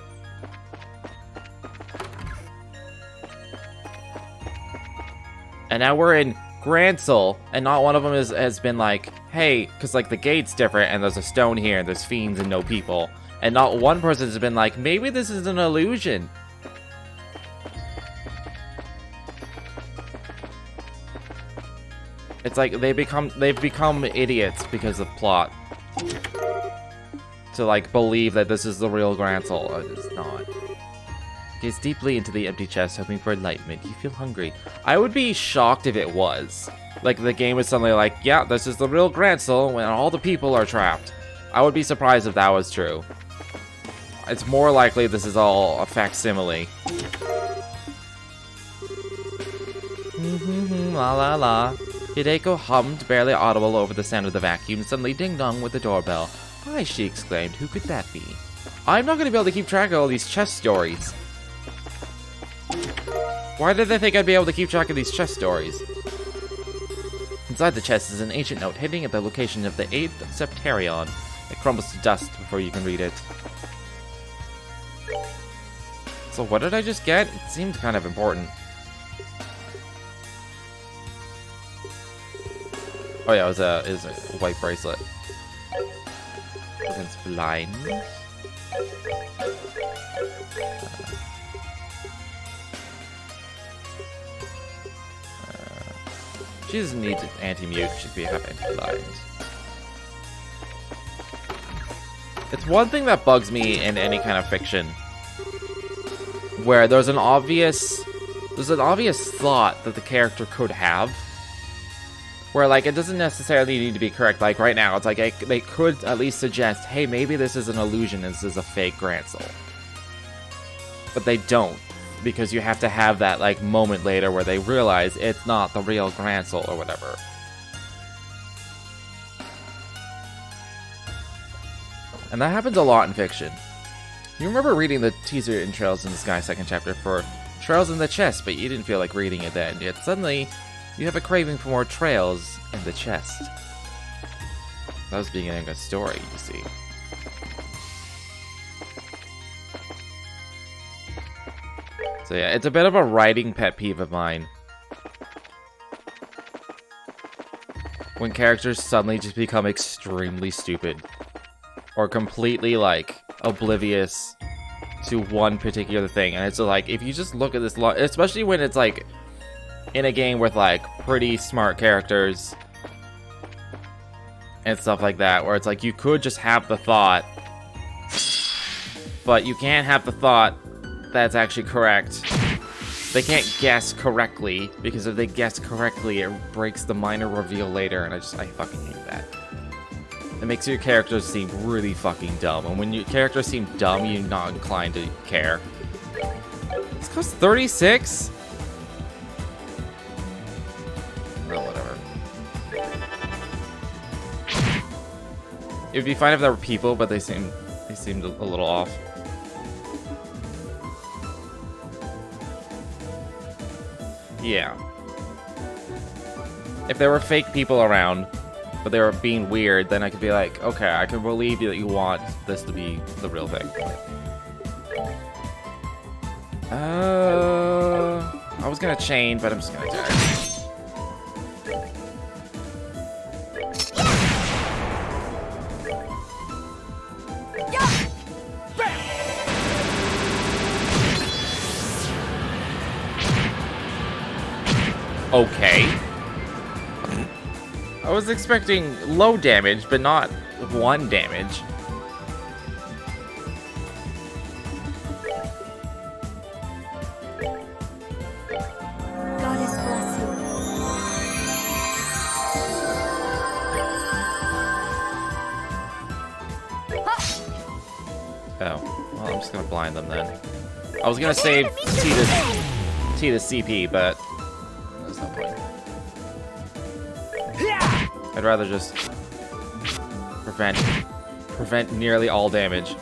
And now we're in Grancel, and not one of them has been like, hey, because like the gate's different, and there's a stone here, and there's fiends and no people. And not one person has been like, maybe this is an illusion. It's like they've become idiots because of plot. To like believe that this is the real Grancel. It's not. Gaze deeply into the empty chest, hoping for enlightenment. You feel hungry. I would be shocked if it was. Like, the game was suddenly like, yeah, this is the real Grancel when all the people are trapped. I would be surprised if that was true. It's more likely this is all a facsimile. La la la. Hideko hummed, barely audible over the sound of the vacuum, suddenly ding-dong with the doorbell. Hi, she exclaimed. Who could that be? I'm not going to be able to keep track of all these chest stories. Why did they think I'd be able to keep track of these chest stories? Inside the chest is an ancient note hinting at the location of the 8th Septarion. It crumbles to dust before you can read it. So what did I just get? It seemed kind of important. Oh yeah, it was a white bracelet. Against blind. She doesn't need anti-mute, she'd be have anti-blind. It's one thing that bugs me in any kind of fiction, where there's an obvious thought that the character could have, where like it doesn't necessarily need to be correct. Like right now, it's like they could at least suggest, hey, maybe this is an illusion, this is a fake Grancel, but they don't. Because you have to have that, like, moment later where they realize it's not the real Grancel or whatever. And that happens a lot in fiction. You remember reading the teaser in Trails in the Sky 2nd chapter for Trails in the Chest, but you didn't feel like reading it then. Yet suddenly, you have a craving for more trails in the chest. That was beginning a story, you see. So yeah, it's a bit of a writing pet peeve of mine. When characters suddenly just become extremely stupid. Or completely, like, oblivious to one particular thing. And it's like, if you just look at this, especially when it's like, in a game with like, pretty smart characters. And stuff like that, where it's like, you could just have the thought. But you can't have the thought that's actually correct. They can't guess correctly, because if they guess correctly, it breaks the minor reveal later, and I fucking hate that. It makes your characters seem really fucking dumb, and when your characters seem dumb, you're not inclined to care. This costs 36? No, whatever. It'd be fine if there were people, but they seemed a little off. Yeah. If there were fake people around, but they were being weird, then I could be like, okay, I can believe that you want this to be the real thing. I was gonna chain, but I'm just gonna attack. Okay. I was expecting low damage, but not 1 damage. Goddess bless you. Oh, well, I'm just gonna blind them then. I was gonna save T to CP, but there's no point. I'd rather just prevent nearly all damage.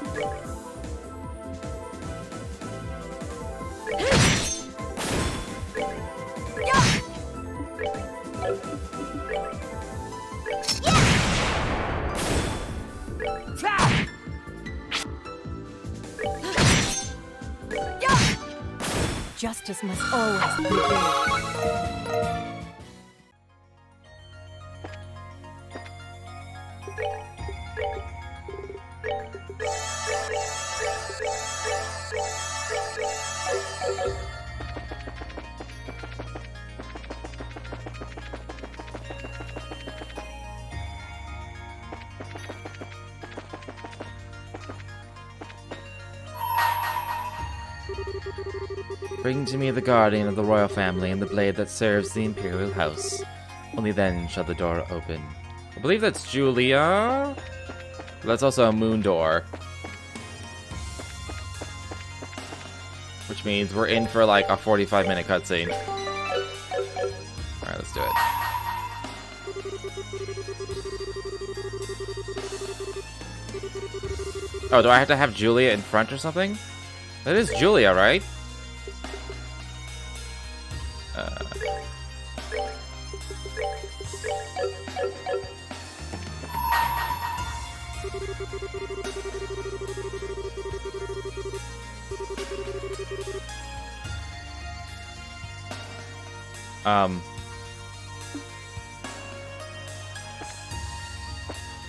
Justice must always prevail. Bring to me the guardian of the royal family and the blade that serves the imperial house. Only then shall the door open. I believe that's Julia. That's also a moon door. Which means we're in for like a 45-minute cutscene. Alright, let's do it. Oh, do I have to have Julia in front or something? That is Julia, right?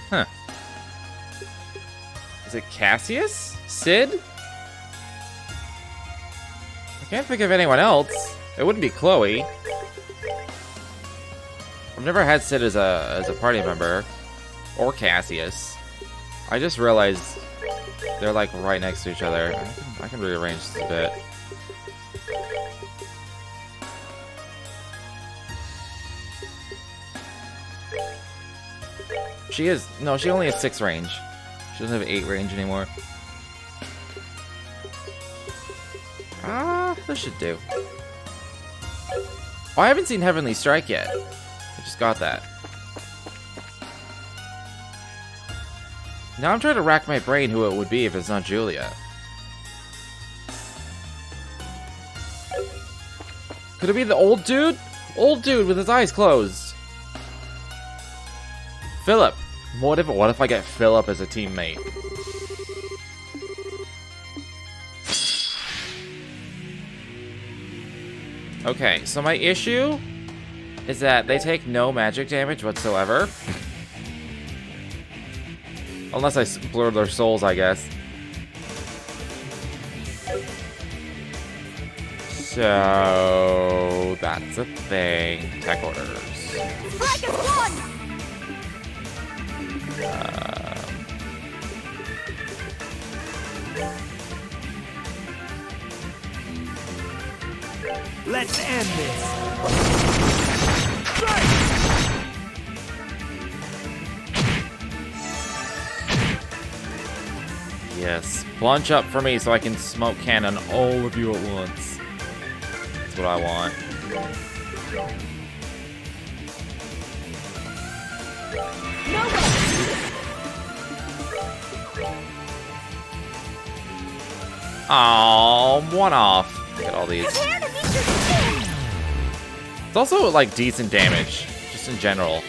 Huh. Is it Cassius? Sid? I can't think of anyone else. It wouldn't be Chloe. I've never had Sid as a party member. Or Cassius. I just realized they're like right next to each other. I can rearrange this a bit. She is... No, she only has 6 range. She doesn't have 8 range anymore. This should do. Oh, I haven't seen Heavenly Strike yet. I just got that. Now I'm trying to rack my brain who it would be if it's not Julia. Could it be the old dude? Old dude with his eyes closed. Philip. What if I get Philip as a teammate? Okay, so my issue is that they take no magic damage whatsoever. Unless I blur their souls, I guess. So that's a thing. Tech orders. Strike is one! Let's end this. Yes, plunge up for me so I can smoke cannon all of you at once. That's what I want. Oh, one off. Look at all these. It's also like decent damage, just in general.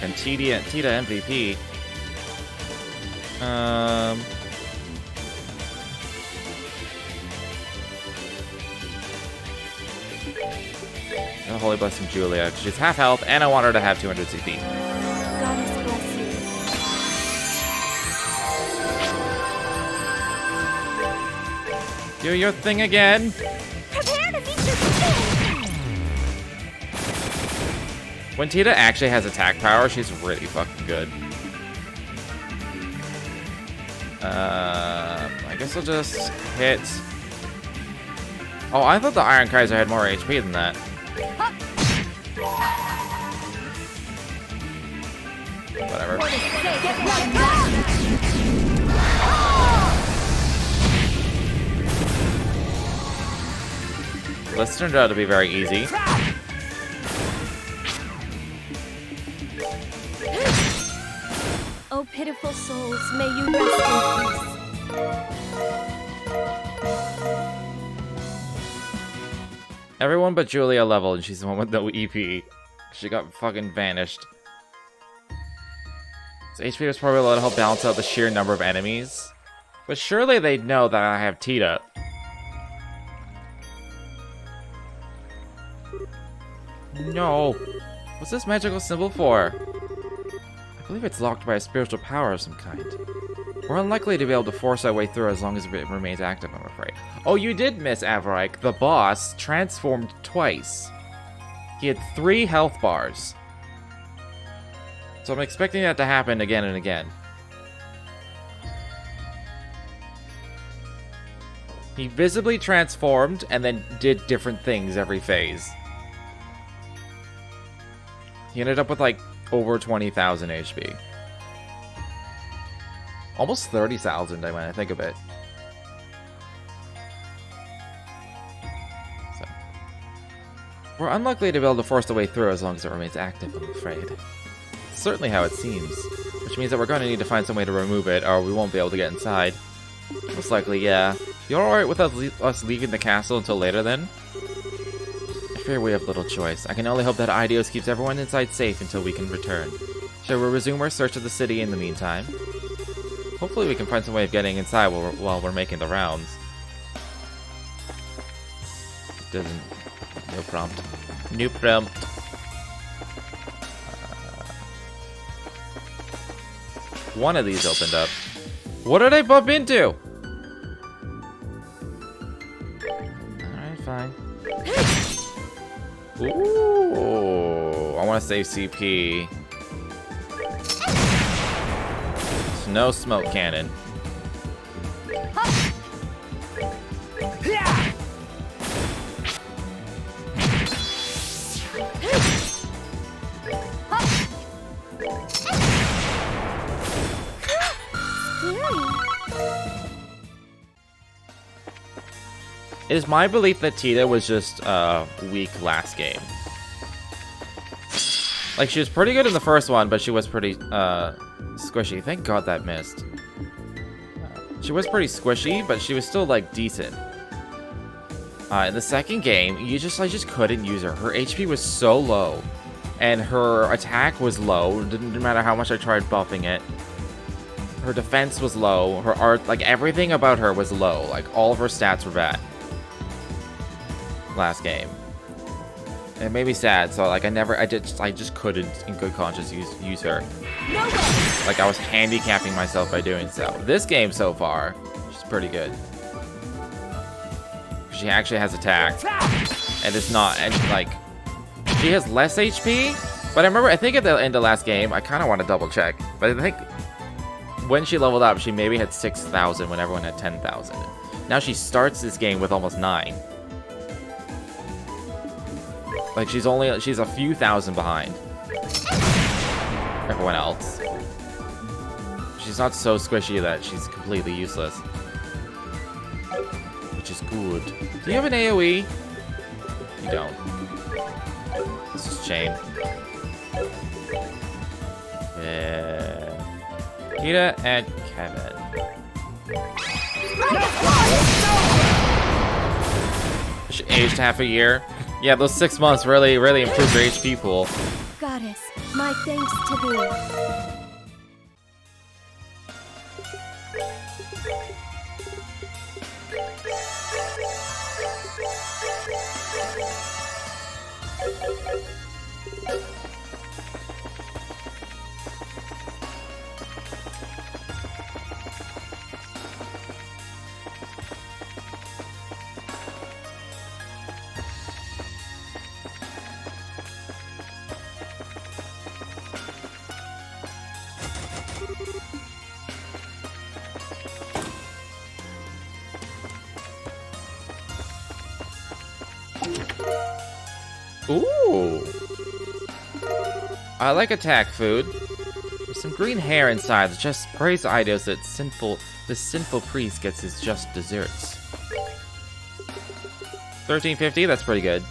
Fucking Tita MVP. Holy Blessing Julia. She's half health, and I want her to have 200 CP. Goddess bless you. Do your thing again. Prepare to meet your king! When Tita actually has attack power, she's really fucking good. I guess I'll just hit. Oh, I thought the Iron Kaiser had more HP than that. Whatever. This turned out to be very easy. Oh, pitiful souls, may you rest in peace. Everyone but Julia leveled, and she's the one with no EP. She got fucking vanished. So HP was probably low to help balance out the sheer number of enemies. But surely they'd know that I have Tita. No. What's this magical symbol for? I believe it's locked by a spiritual power of some kind. We're unlikely to be able to force our way through as long as it remains active, I'm afraid. Oh, you did miss Avarike. The boss transformed twice. He had 3 health bars. So I'm expecting that to happen again and again. He visibly transformed and then did different things every phase. He ended up with like over 20,000 HP. Almost 30,000 when I think of it. So. We're unlikely to be able to force the way through as long as it remains active, I'm afraid. Certainly how it seems. Which means that we're going to need to find some way to remove it, or we won't be able to get inside. Most likely, yeah. You're alright with us leaving the castle until later, then? I fear we have little choice. I can only hope that Eidos keeps everyone inside safe until we can return. Shall we resume our search of the city in the meantime? Hopefully we can find some way of getting inside while we're making the rounds. Doesn't... No prompt. New prompt. One of these opened up. What did I bump into? Alright, fine. Ooh, I want to save CP. No smoke cannon. It is my belief that Tita was just weak last game. Like, she was pretty good in the first one, but she was pretty squishy. Thank God that missed. She was pretty squishy, but she was still, like, decent. In the second game, I just couldn't use her. Her HP was so low, and her attack was low. Didn't matter how much I tried buffing it. Her defense was low. Her art, like, everything about her was low. Like, all of her stats were bad. Last game. It made me sad, so like I just couldn't in good conscience use her. No way. Like I was handicapping myself by doing so. This game so far, she's pretty good. She actually has attack. And it's not, and like she has less HP, but I think at the end of last game, I kinda want to double check. But I think when she leveled up, she maybe had 6,000 when everyone had 10,000. Now she starts this game with almost 9. Like, she's a few thousand behind everyone else. She's not so squishy that she's completely useless. Which is good. Do you have an AoE? You don't. This is chain. Yeah. Tita and Kevin. She aged half a year. Yeah, those 6 months really improved her HP pool. goddess, my thanks to thee. Ooh. I like attack food. There's some green hair inside that just praise idols that the sinful priest gets his just desserts. 1350, that's pretty good.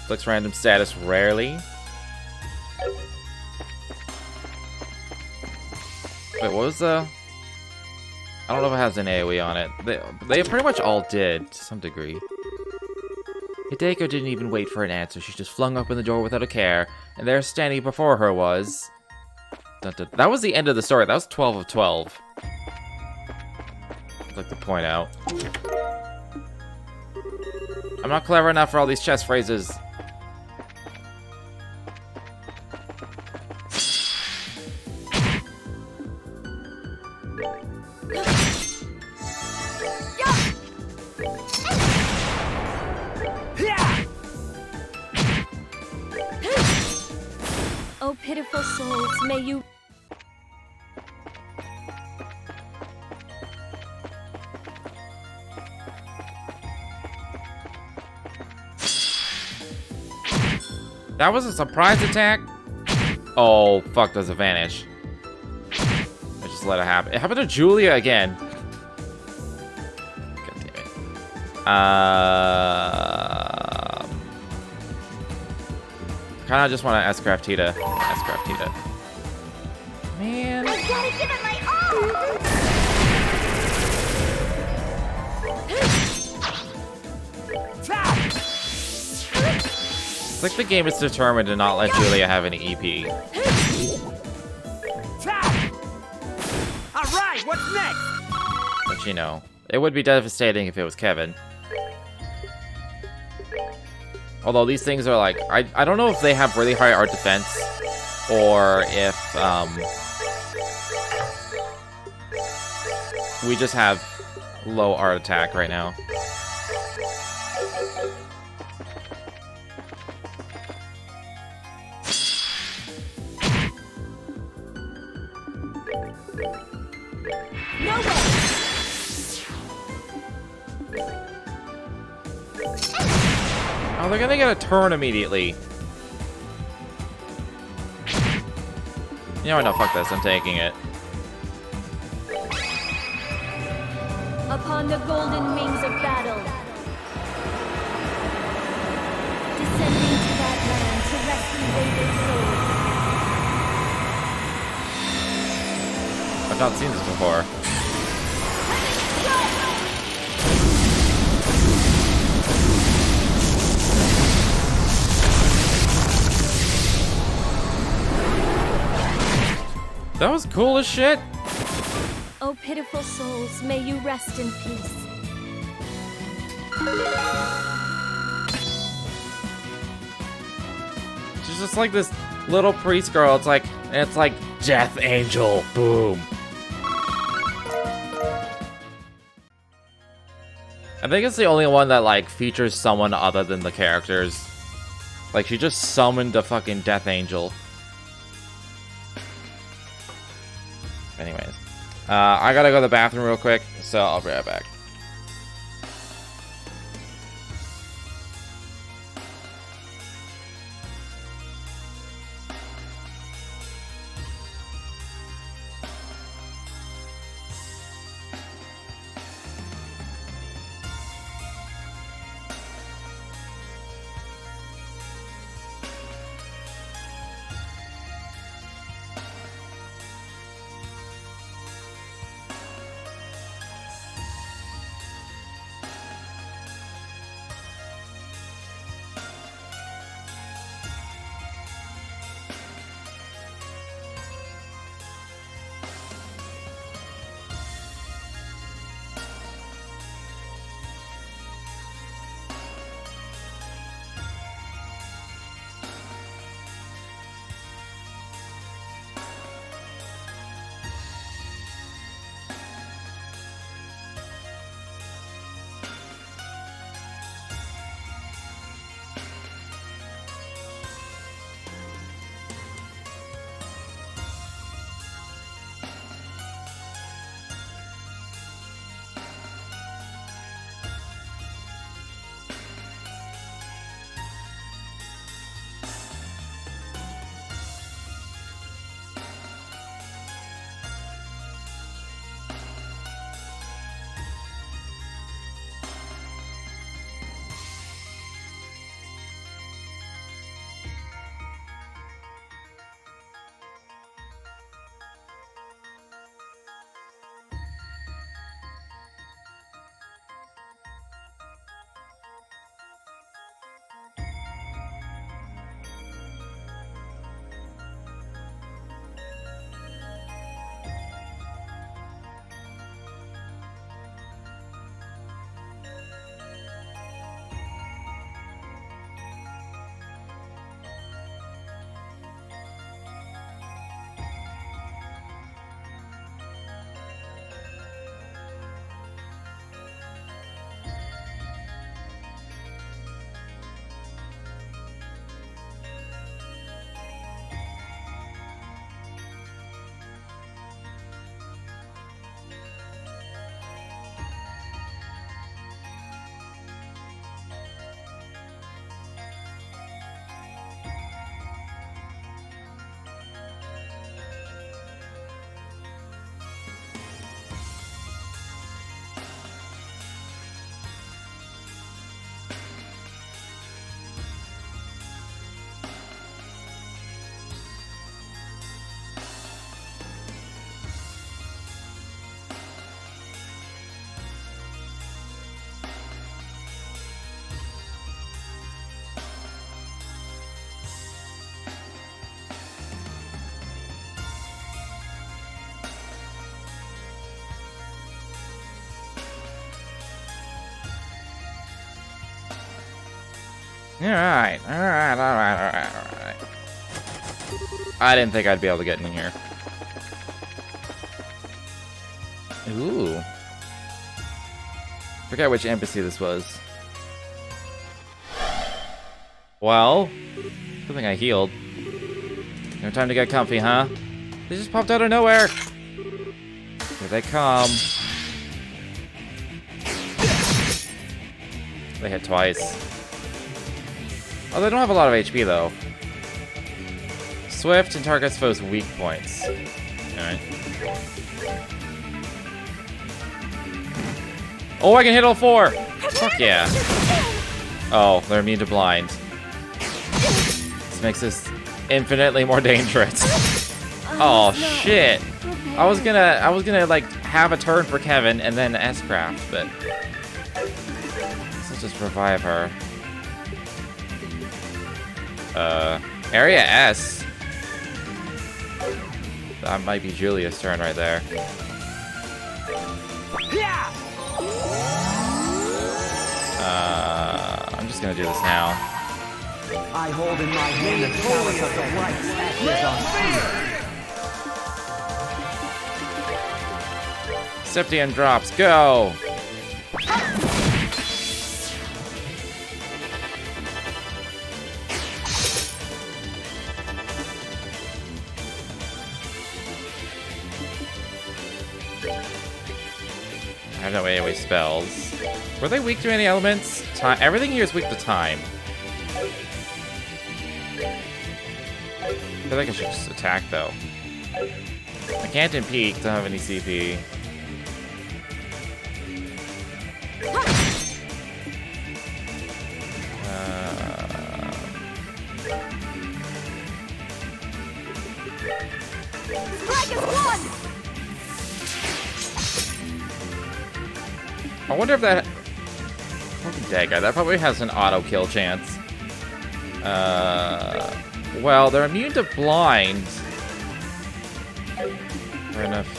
Flicks random status rarely. Wait, what was the... I don't know if it has an AoE on it. They pretty much all did, to some degree. Hideko didn't even wait for an answer. She just flung open the door without a care, and there standing before her was... That was the end of the story. That was 12 of 12. I'd like to point out. I'm not clever enough for all these chess phrases. Oh, pitiful souls, may you... That was a surprise attack? Oh, fuck, does it vanish? I just let it happen. It happened to Julia again. God damn it. Kinda just want to S-Craft Tita. S-Craft Tita. Man. I gotta give it my all! It's like the game is determined to not let Julia have any EP. Alright, what's next? But you know, it would be devastating if it was Kevin. Although these things are like, I don't know if they have really high art defense, or if, we just have low art attack right now. No way! Oh, they're gonna get a turn immediately. You know what? No, fuck this. I'm taking it. Upon the golden wings of battle, descending to that land to rescue wayward souls. I've not seen this before. That was cool as shit. Oh, pitiful souls, may you rest in peace. She's just like this little priest girl. It's like Death Angel. Boom. I think it's the only one that like features someone other than the characters. Like she just summoned a fucking Death Angel. Anyways, I gotta go to the bathroom real quick, so I'll be right back. Alright. I didn't think I'd be able to get in here. Ooh. Forget which embassy this was. Well, good thing I healed. No time to get comfy, huh? They just popped out of nowhere. Here they come. They hit twice. Oh, they don't have a lot of HP though. Swift and targets foes' weak points. Alright. Oh, I can hit all 4! Fuck yeah. Oh, they're immune to blind. This makes this infinitely more dangerous. Oh shit. I was gonna like have a turn for Kevin and then S-Craft, but let's just revive her. Area S. That might be Julia's turn right there. I'm just gonna do this now. I hold in my hand the chalice of the light's ashes on Septian drops, go! I have no way to waste spells. Were they weak to any elements? Time. Everything here is weak to time. I feel like I should just attack though. I can't in peak, don't have any CP. I wonder if that... Fucking dead guy. That probably has an auto kill chance. Well, they're immune to blind. Fair enough.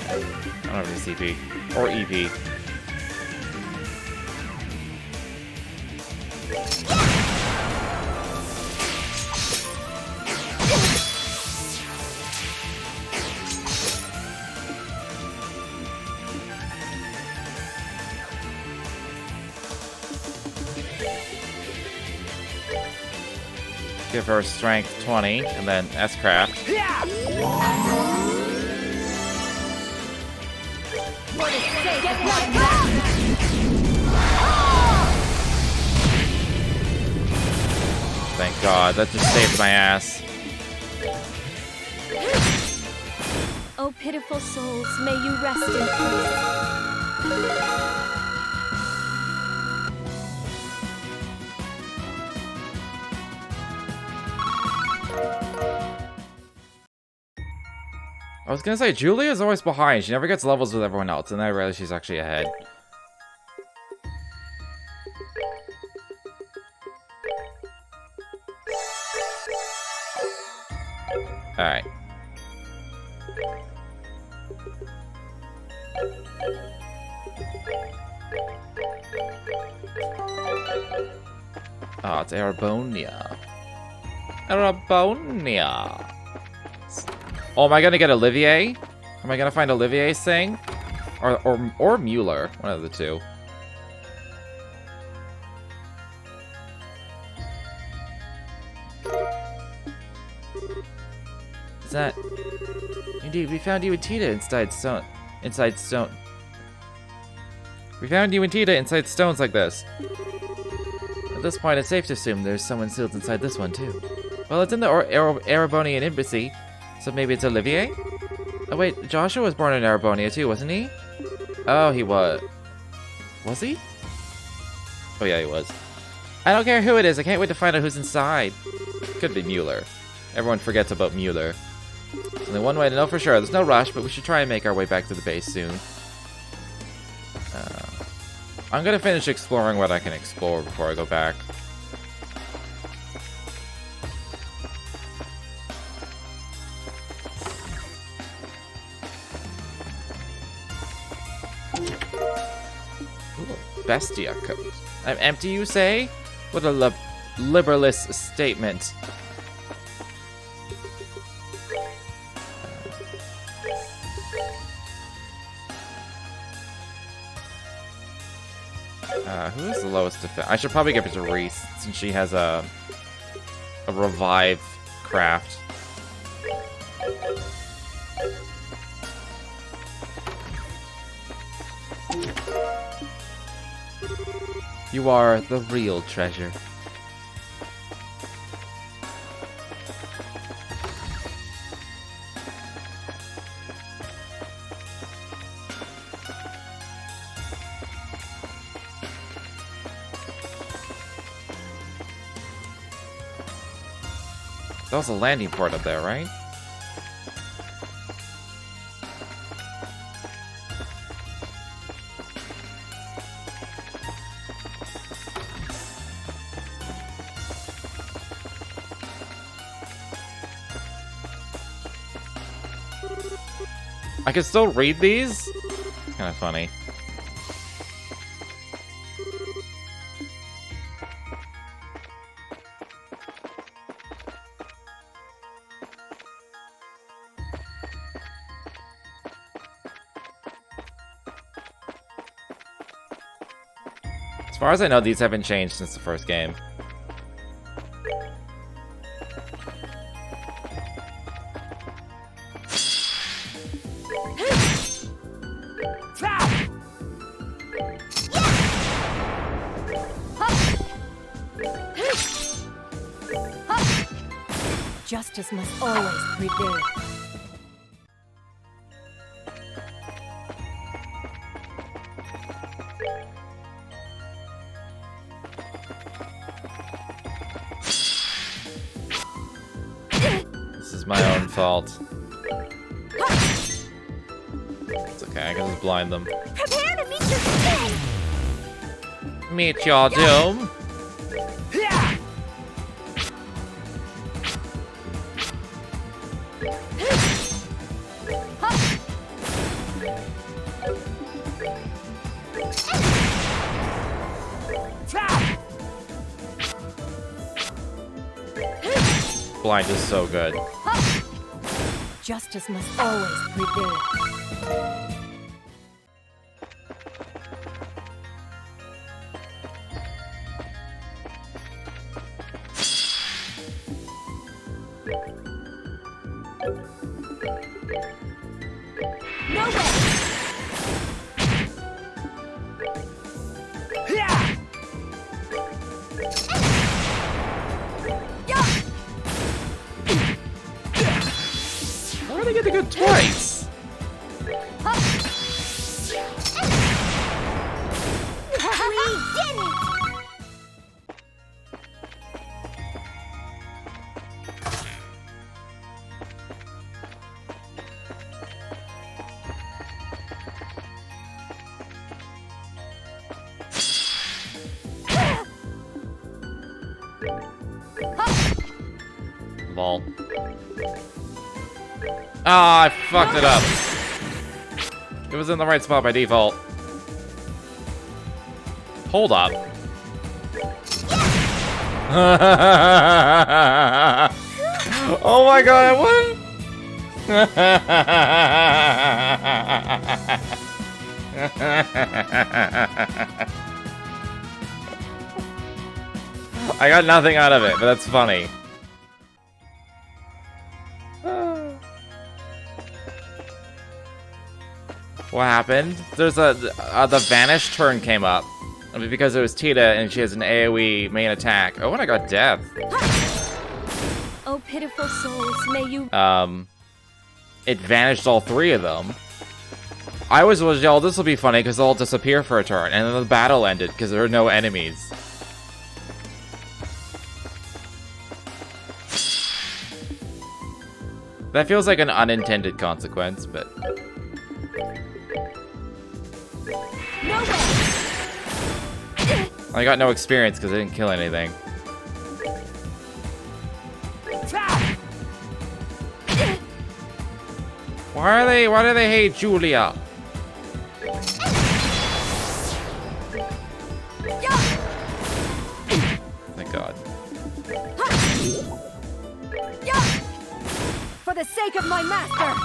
Yeah. I don't have any CP. Or EP. Give her strength 20, and then S-Craft. Thank God, that just saved my ass. Oh, pitiful souls, may you rest in peace. I was gonna say, Julia's always behind. She never gets levels with everyone else, and then I realize she's actually ahead. Alright. Oh, it's Arabonia. Arabonia. Oh, am I gonna get Olivier? Am I gonna find Olivier's thing? Or Mueller, one of the two. Is that... Indeed, we found you and Tita inside stone. We found you and Tita inside stones like this. At this point, it's safe to assume there's someone sealed inside this one, too. Well, it's in the Erebonian embassy, so maybe it's Olivier? Oh, wait, Joshua was born in Erebonia, too, wasn't he? Oh, he was. Was he? Oh, yeah, he was. I don't care who it is, I can't wait to find out who's inside. Could be Mueller. Everyone forgets about Mueller. There's only one way to know for sure. There's no rush, but we should try and make our way back to the base soon. I'm gonna finish exploring what I can explore before I go back. Ooh, Bestia coat. I'm empty, you say? What a liberalist statement. Who is the lowest defense? I should probably give it to Reese, since she has a revive craft. You are the real treasure. That was a landing port up there, right? I can still read these? It's kind of funny. As far as I know, these haven't changed since the first game. Justice must always prevail. This is my own fault. It's okay, I can just blind them. Prepare to meet your doom! Meet your doom? Blind is so good. Justice must always prevail. No way! Why did I get the good twice? We did it! Lol. Ah, I fucked it up. It was in the right spot by default. Hold up. Oh my god, I won! I got nothing out of it, but that's funny. What happened? There's the vanish turn came up. I mean, because it was Tita and she has an AoE main attack. Oh, and I got death. Oh, pitiful souls, may you... It vanished all three of them. I was yelled, this will be funny because they'll all disappear for a turn. And then the battle ended because there were no enemies. That feels like an unintended consequence, but... No way! I got no experience because I didn't kill anything. Why do they hate Julia? Thank God. For the sake of my master!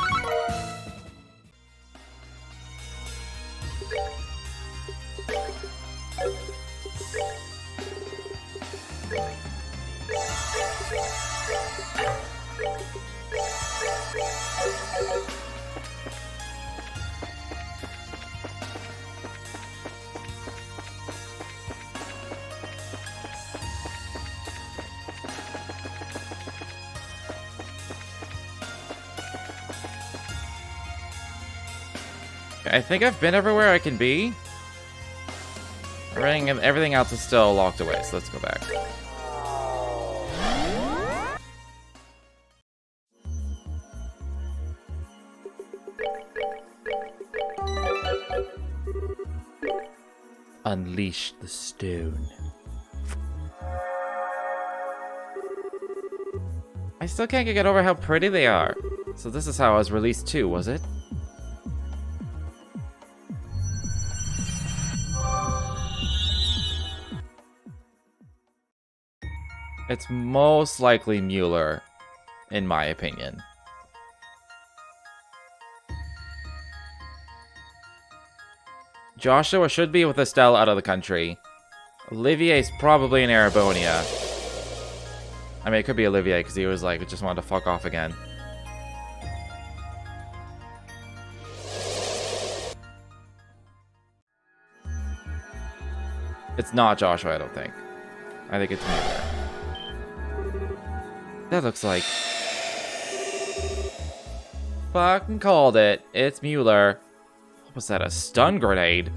I think I've been everywhere I can be. Everything else is still locked away, so let's go back. Unleash the stone. I still can't get over how pretty they are. So this is how I was released too, was it? It's most likely Mueller, in my opinion. Joshua should be with Estelle out of the country. Olivier's probably in Arabonia. I mean, it could be Olivier, because he was like, just wanted to fuck off again. It's not Joshua, I don't think. I think it's Mueller. That looks like... Fucking called it. It's Mueller. What was that, a stun grenade?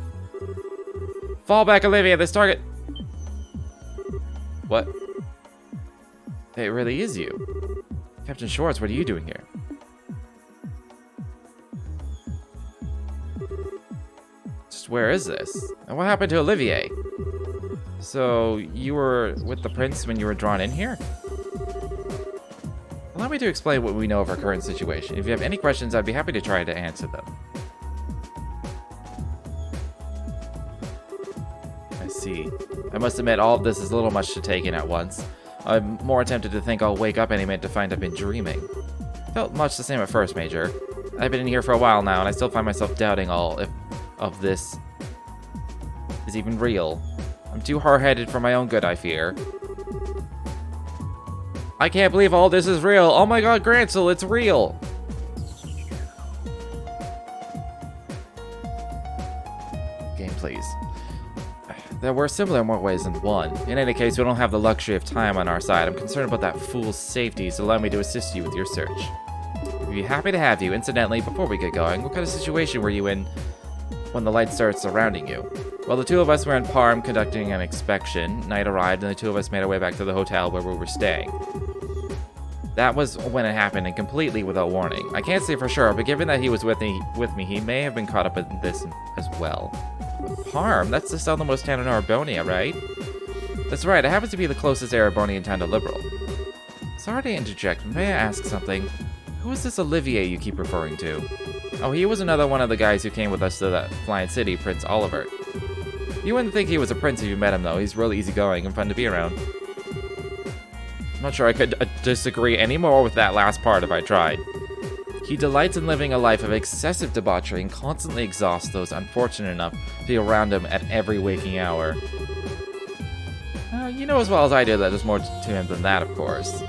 Fall back, Olivia, this target... What? It really is you. Captain Schwartz, what are you doing here? Just where is this? And what happened to Olivier? So, you were with the prince when you were drawn in here? Allow me to explain what we know of our current situation. If you have any questions, I'd be happy to try to answer them. I see. I must admit, all of this is a little much to take in at once. I'm more tempted to think I'll wake up any minute to find I've been dreaming. Felt much the same at first, Major. I've been in here for a while now, and I still find myself doubting all of this is even real. I'm too hard-headed for my own good, I fear. I can't believe all this is real. Oh my god, Grancel, it's real. Game, please. That we're similar in more ways than one. In any case, we don't have the luxury of time on our side. I'm concerned about that fool's safety, so allow me to assist you with your search. We'd be happy to have you. Incidentally, before we get going, what kind of situation were you in when the light started surrounding you? Well, the two of us were in Parm conducting an inspection. Night arrived, and the two of us made our way back to the hotel where we were staying. That was when it happened, and completely without warning. I can't say for sure, but given that he was with me, he may have been caught up in this as well. Parm? That's the southernmost town in Arabonia, right? That's right, it happens to be the closest Arabonian town to Liberal. Sorry to interject, but may I ask something? Who is this Olivier you keep referring to? Oh, he was another one of the guys who came with us to that flying city, Prince Oliver. You wouldn't think he was a prince if you met him, though. He's really easygoing and fun to be around. I'm not sure I could disagree any more with that last part if I tried. He delights in living a life of excessive debauchery and constantly exhausts those unfortunate enough to be around him at every waking hour. You know as well as I do that there's more to him than that, of course.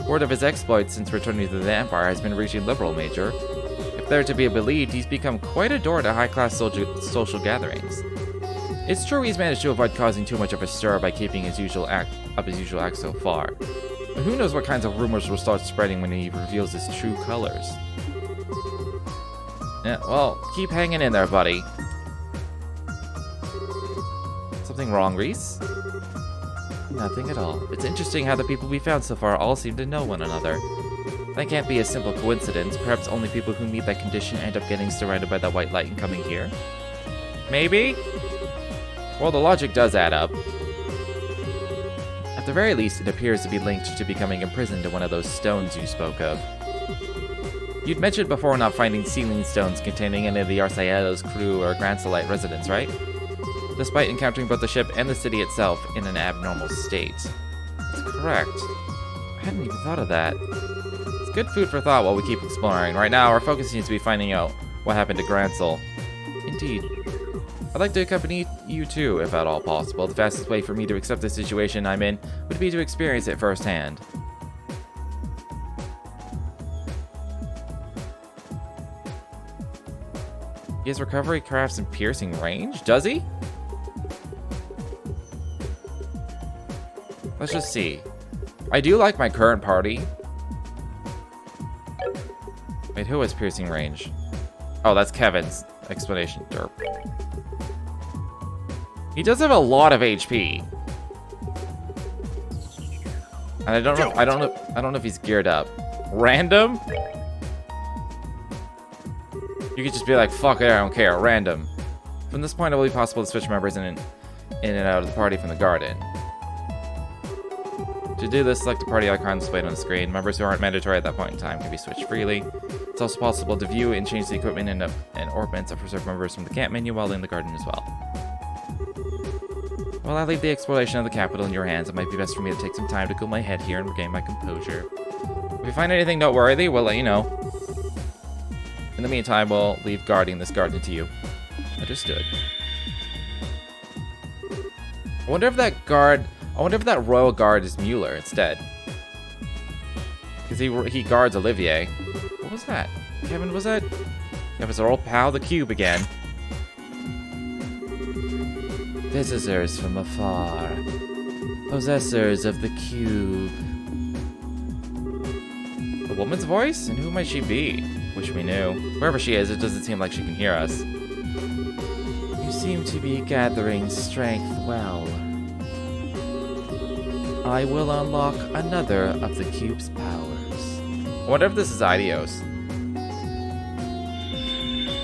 Word of his exploits since returning to the Empire has been reaching Liberal, Major. If they're to be believed, he's become quite adored at high-class social gatherings. It's true he's managed to avoid causing too much of a stir by keeping his usual act so far. But who knows what kinds of rumors will start spreading when he reveals his true colors. Yeah, well, keep hanging in there, buddy. Something wrong, Reese? Nothing at all. It's interesting how the people we found so far all seem to know one another. That can't be a simple coincidence. Perhaps only people who meet that condition end up getting surrounded by that white light and coming here. Maybe? Well, the logic does add up. At the very least, it appears to be linked to becoming imprisoned in one of those stones you spoke of. You'd mentioned before not finding sealing stones containing any of the Arsaella's crew or Grancelite residents, right? Despite encountering both the ship and the city itself in an abnormal state. That's correct. I hadn't even thought of that. It's good food for thought while we keep exploring. Right now, our focus needs to be finding out what happened to Grancel. Indeed. I'd like to accompany you too, if at all possible. The fastest way for me to accept the situation I'm in would be to experience it firsthand. He has recovery crafts and piercing range? Does he? Let's just see. I do like my current party. Wait, who has piercing range? Oh, that's Kevin's explanation. Derp. He does have a lot of HP. And I don't know if he's geared up. Random? You could just be like, fuck it, I don't care. Random. From this point, it will be possible to switch members in and out of the party from the garden. To do this, select the party icon displayed on the screen. Members who aren't mandatory at that point in time can be switched freely. It's also possible to view and change the equipment and orbits of reserve members from the camp menu while in the garden as well. While I leave the exploration of the capital in your hands, it might be best for me to take some time to cool my head here and regain my composure. If we find anything noteworthy, we'll let you know. In the meantime, we'll leave guarding this garden to you. Understood. I wonder if that royal guard is Mueller instead. Because he guards Olivier. What was that? Kevin, was that? That was our old pal, the Cube, again. Visitors from afar. Possessors of the Cube. A woman's voice? And who might she be? Wish we knew. Wherever she is, it doesn't seem like she can hear us. You seem to be gathering strength well. I will unlock another of the Cube's powers. I wonder if this is Idios.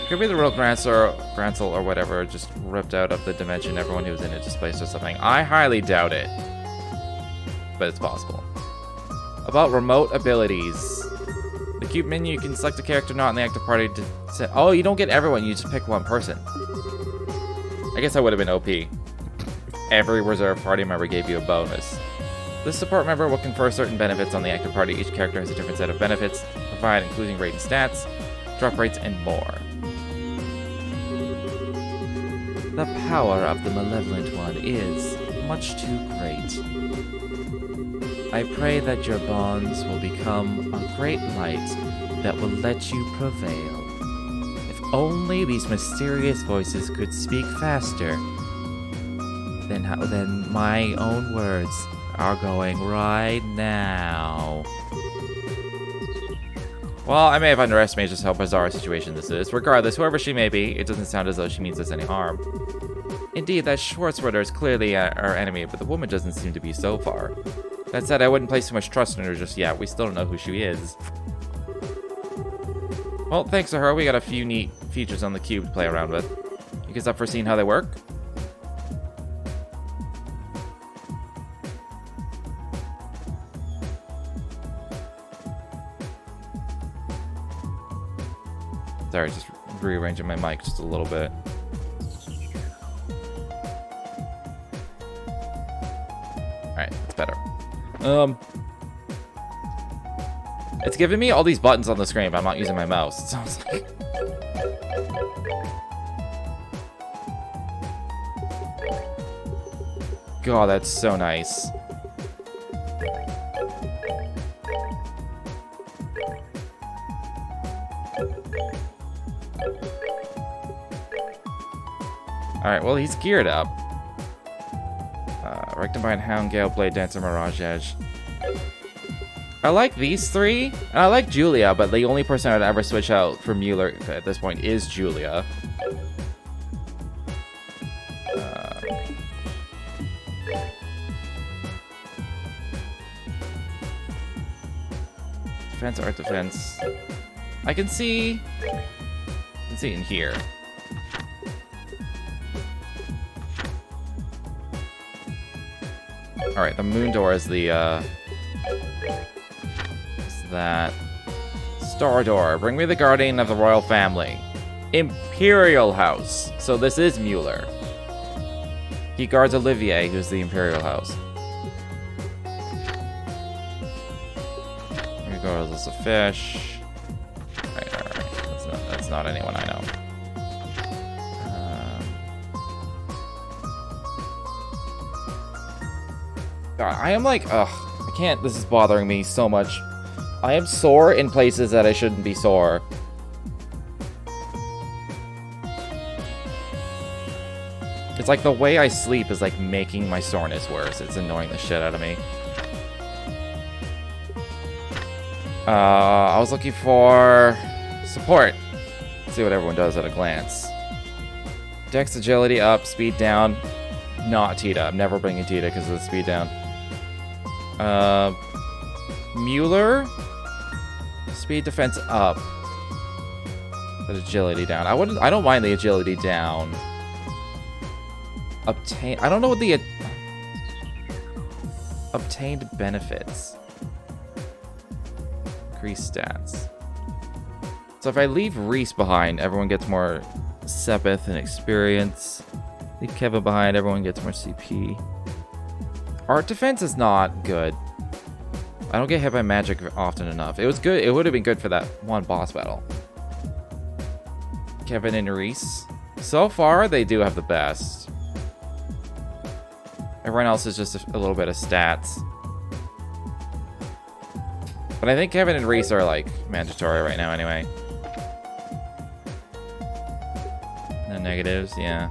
Could be the real Grancel or whatever just ripped out of the dimension everyone who was in it displaced or something. I highly doubt it. But it's possible. About remote abilities. The Cube menu, you can select a character not in the active party to set. Oh, you don't get everyone, you just pick one person. I guess that would have been OP. Every reserve party member gave you a bonus. This support member will confer certain benefits on the active party. Each character has a different set of benefits to provide, including rate and stats, drop rates, and more. The power of the Malevolent One is much too great. I pray that your bonds will become a great light that will let you prevail. If only these mysterious voices could speak faster than my own words are going right now. Well, I may have underestimated just how bizarre a situation this is. Regardless, whoever she may be, it doesn't sound as though she means us any harm. Indeed, that Schwarzwerder is clearly our enemy, but the woman doesn't seem to be so far. That said, I wouldn't place too much trust in her just yet. We still don't know who she is. Well, thanks to her, we got a few neat features on the Cube to play around with. You guys up for seeing how they work? Sorry, just rearranging my mic just a little bit. Alright, that's better. It's giving me all these buttons on the screen, but I'm not using my mouse. It sounds like... God, that's so nice. Alright, well, he's geared up. Rectambine, Hound, Gale, Blade Dancer, Mirage Edge. I like these three, and I like Julia, but the only person I'd ever switch out for Mueller at this point is Julia. Defense, art defense. I can see in here. Alright, the moon door is the, is that. Star door. Bring me the guardian of the royal family. Imperial house. So this is Mueller. He guards Olivier, who's the Imperial house. Bring me Regardless of fish. Right. That's not anyone I know. God, I am like, ugh, I can't, this is bothering me so much. I am sore in places that I shouldn't be sore. It's like the way I sleep is like making my soreness worse. It's annoying the shit out of me. I was looking for support. Let's see what everyone does at a glance. Dex agility up, speed down. Not Tita. I'm never bringing Tita because of the speed down. Mueller, speed defense up, but agility down. I don't mind the agility down. Obtain. I don't know what the obtained benefits. Increase stats. So if I leave Reese behind, everyone gets more Sepith and experience. Leave Kevin behind, everyone gets more CP. Art defense is not good. I don't get hit by magic often enough. It was good. It would have been good for that one boss battle. Kevin and Reese. So far, they do have the best. Everyone else is just a little bit of stats. But I think Kevin and Reese are like mandatory right now anyway. No negatives, yeah.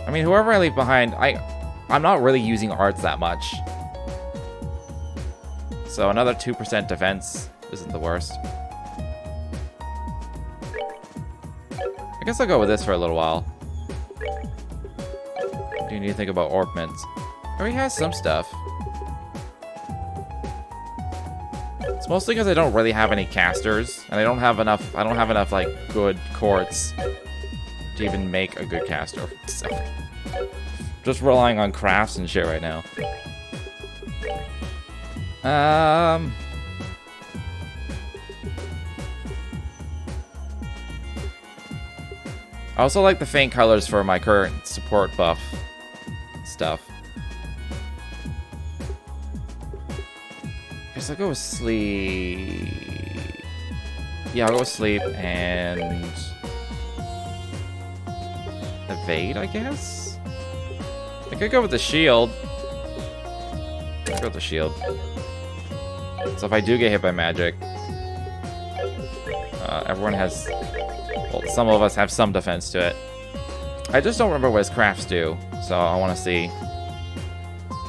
I mean, whoever I leave behind, I'm not really using arts that much. So another 2% defense isn't the worst. I guess I'll go with this for a little while. Do you need to think about orc mints? Oh, he has some stuff. It's mostly because I don't really have any casters, and I don't have enough like good quartz to even make a good caster. So, just relying on crafts and shit right now. I also like the faint colors for my current support buff stuff. Guess I'll go with sleep. Yeah, I'll go with sleep and evade, I guess? I could go with the shield. Let's go with the shield. So if I do get hit by magic, everyone has... Well, some of us have some defense to it. I just don't remember what his crafts do, so I want to see.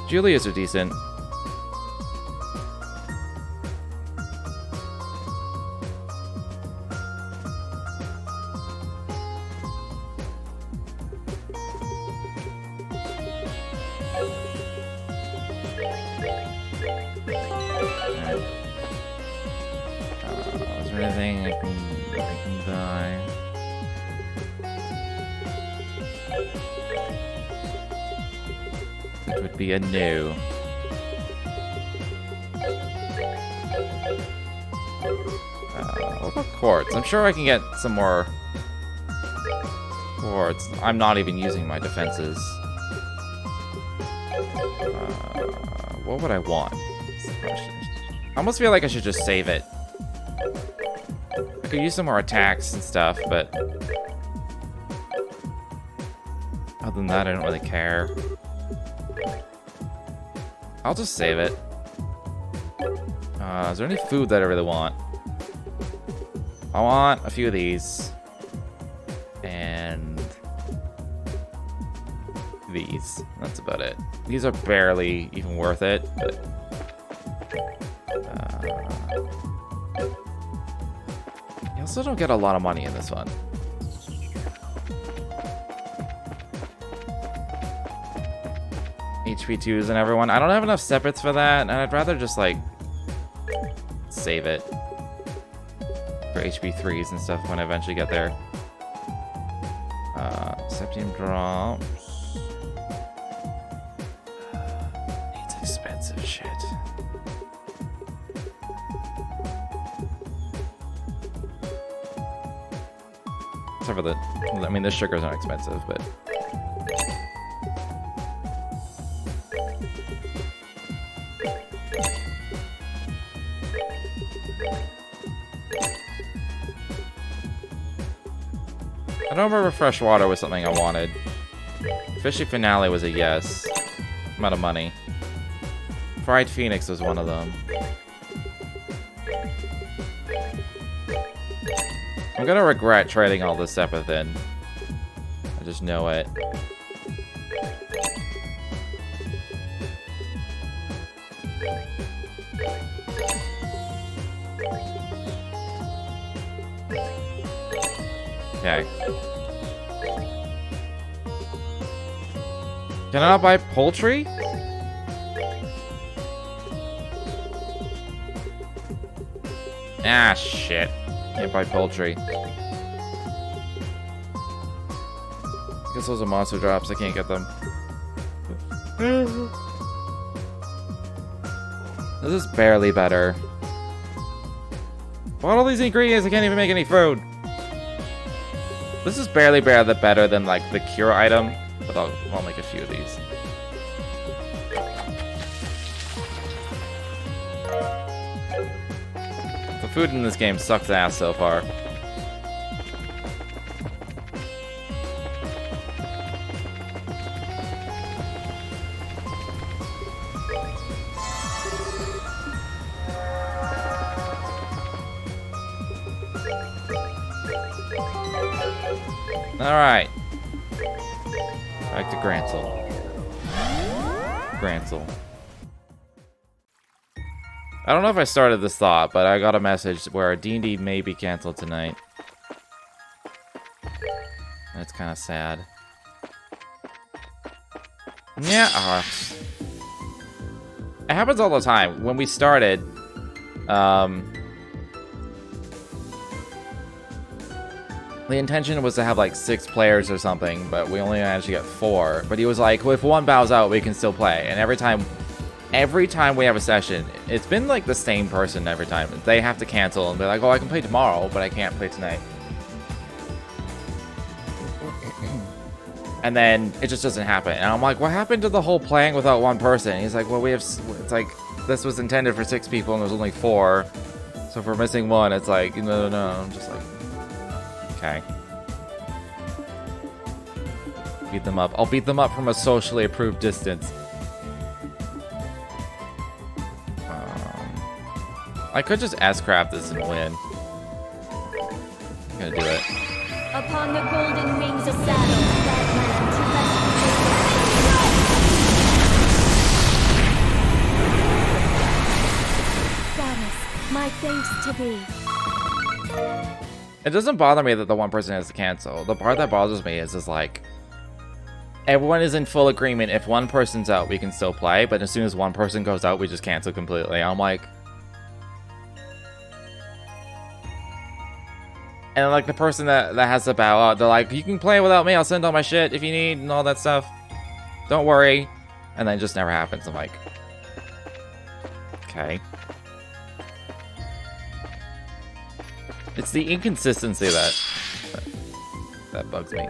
Julia's are decent. Is there anything I can buy? It would be a no. What about quartz? I'm sure I can get some more quartz. I'm not even using my defenses. What would I want? That's the question. I almost feel like I should just save it. I could use some more attacks and stuff, but other than that, I don't really care. I'll just save it. Is there any food that I really want? I want a few of these. And these. That's about it. These are barely even worth it, but... you also don't get a lot of money in this one. HP 2s and everyone. I don't have enough separates for that, and I'd rather just, like, save it for HP 3s and stuff when I eventually get there. Septium drops. It's expensive shit. Except for the... I mean, this sugar's not expensive, but... I don't remember fresh water was something I wanted. Fishy finale was a yes. Amount of money. Fried Phoenix was one of them. I'm gonna regret trading all this stuff within. I just know it. Okay. Can I not buy poultry? Ah, shit. Can't buy poultry. I guess those are monster drops. I can't get them. This is barely better. Bought all these ingredients, I can't even make any food. This is barely better than like the cure item, but I'll make a few of these. The food in this game sucks ass so far. Alright. Back to Grancel. Grancel. I don't know if I started this thought, but I got a message where D&D may be canceled tonight. That's kind of sad. Yeah. It happens all the time. When we started, the intention was to have like 6 players or something, but we only managed to get 4. But he was like, well, if one bows out, we can still play. And every time we have a session, it's been like the same person every time. They have to cancel and be like, oh, I can play tomorrow, but I can't play tonight. And then it just doesn't happen. And I'm like, what happened to the whole playing without one person? And he's like, well, it's like, this was intended for 6 people and there's only 4. So if we're missing one, it's like, no. I'm just like, okay. Beat them up. I'll beat them up from a socially approved distance. I could just S-craft this and win. I'm gonna do it. Upon the golden wings of battle, Goddess, my thanks to thee. It doesn't bother me that the one person has to cancel. The part that bothers me is like, everyone is in full agreement. If one person's out, we can still play. But as soon as one person goes out, we just cancel completely. I'm like... And like the person that has to bow out, they're like, you can play without me, I'll send all my shit if you need and all that stuff. Don't worry. And then it just never happens. I'm like, okay. It's the inconsistency that bugs me.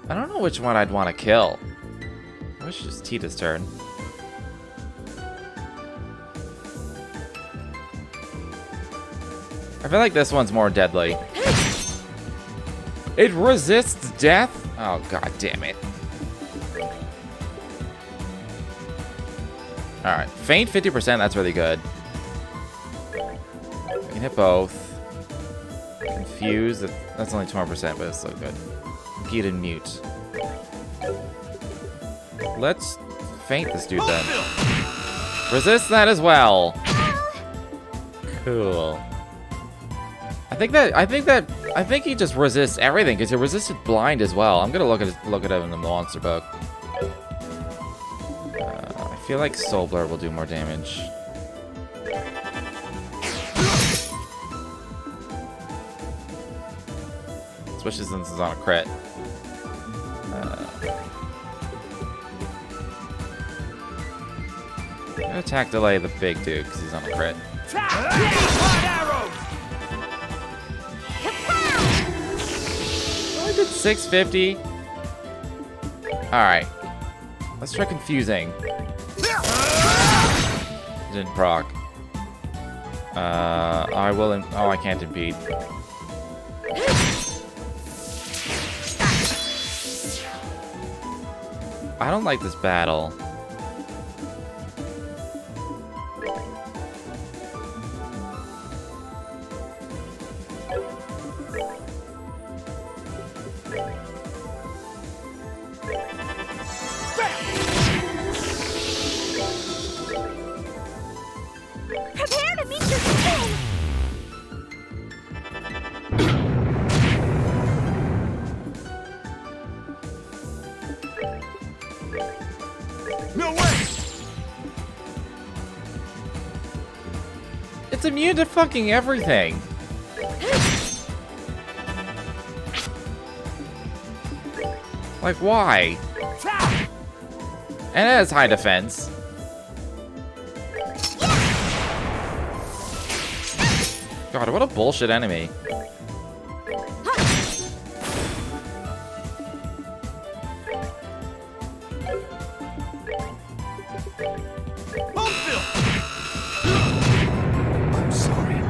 I don't know which one I'd want to kill. I wish it's Tita's turn. I feel like this one's more deadly. It resists death? Oh, god damn it. Alright, faint 50%, that's really good. I can hit both. Confuse, that's only 20%, but it's still good. Get and mute. Let's faint this dude then. Resist that as well. Cool. I think he just resists everything because he resisted blind as well. I'm gonna look at it in the monster book. I feel like Soul Blur will do more damage. Especially since it's on a crit. I'm gonna attack delay the big dude because he's on a crit. I did 650. Alright. Let's try confusing. Didn't proc. I will. Oh, I can't impede. I don't like this battle. Prepare to meet your king! No way! It's immune to fucking everything. Like, why? And it has high defense. God, what a bullshit enemy. I'm sorry.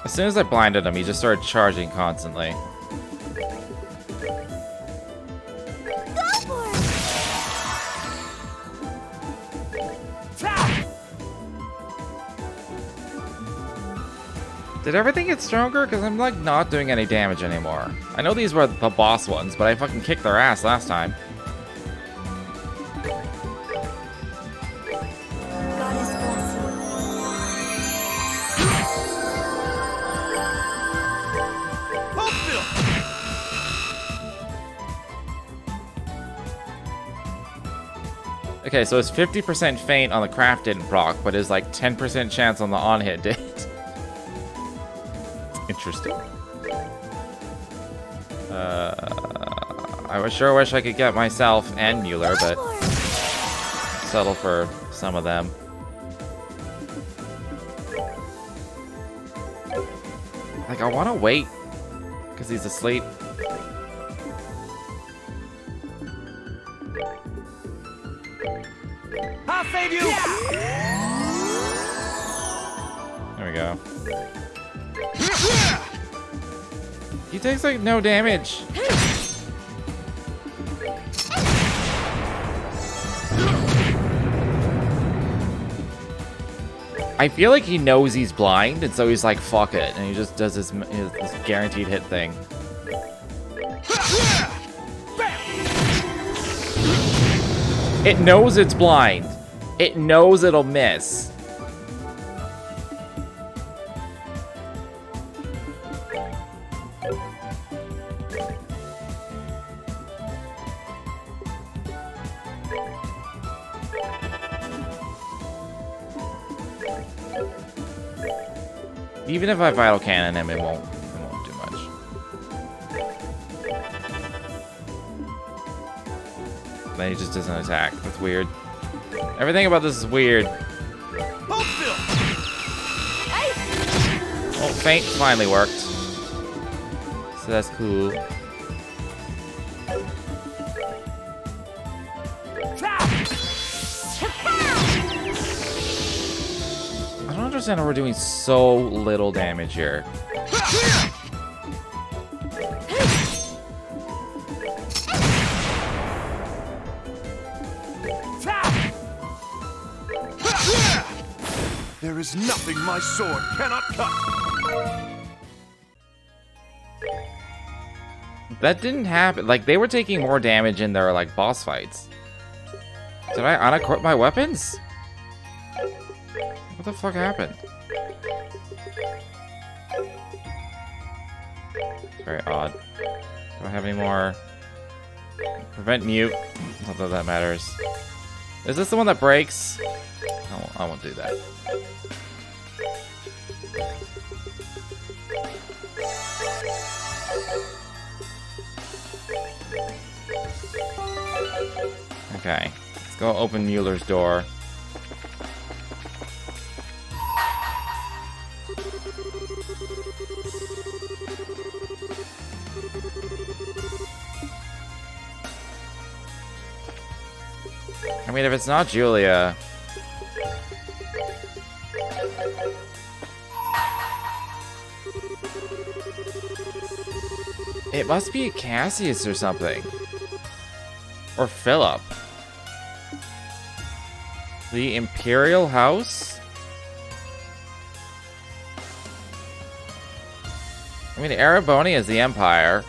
As soon as I blinded him, he just started charging constantly. Go for it! Did everything get stronger? Because I'm, like, not doing any damage anymore. I know these were the boss ones, but I fucking kicked their ass last time. Goddess bless you. Okay, so it's 50% faint on the craft didn't proc, but it's like 10% chance on the on-hit did. Interesting. I sure wish I could get myself and Mueller, Go but for it! settle for some of them. Like, I want to wait because he's asleep. I'll save you! There we go. He takes like no damage. I feel like he knows he's blind, and so he's like, fuck it, and he just does his guaranteed hit thing. It knows it's blind. It knows it'll miss. Even if I Vital Cannon him, it won't do much. Then he just doesn't attack. That's weird. Everything about this is weird. Well, Feint finally worked. So that's cool. I don't understand how we're doing so little damage here. There is nothing my sword cannot cut. That didn't happen. Like, they were taking more damage in their, like, boss fights. Did I unequip my weapons? What the fuck happened? It's very odd. Do I have any more? Prevent mute. Not that that matters. Is this the one that breaks? I won't do that. Okay, let's go open Mueller's door. I mean, if it's not Julia... It must be Cassius or something. Or Philip? The Imperial House? I mean, Ereboni is the Empire.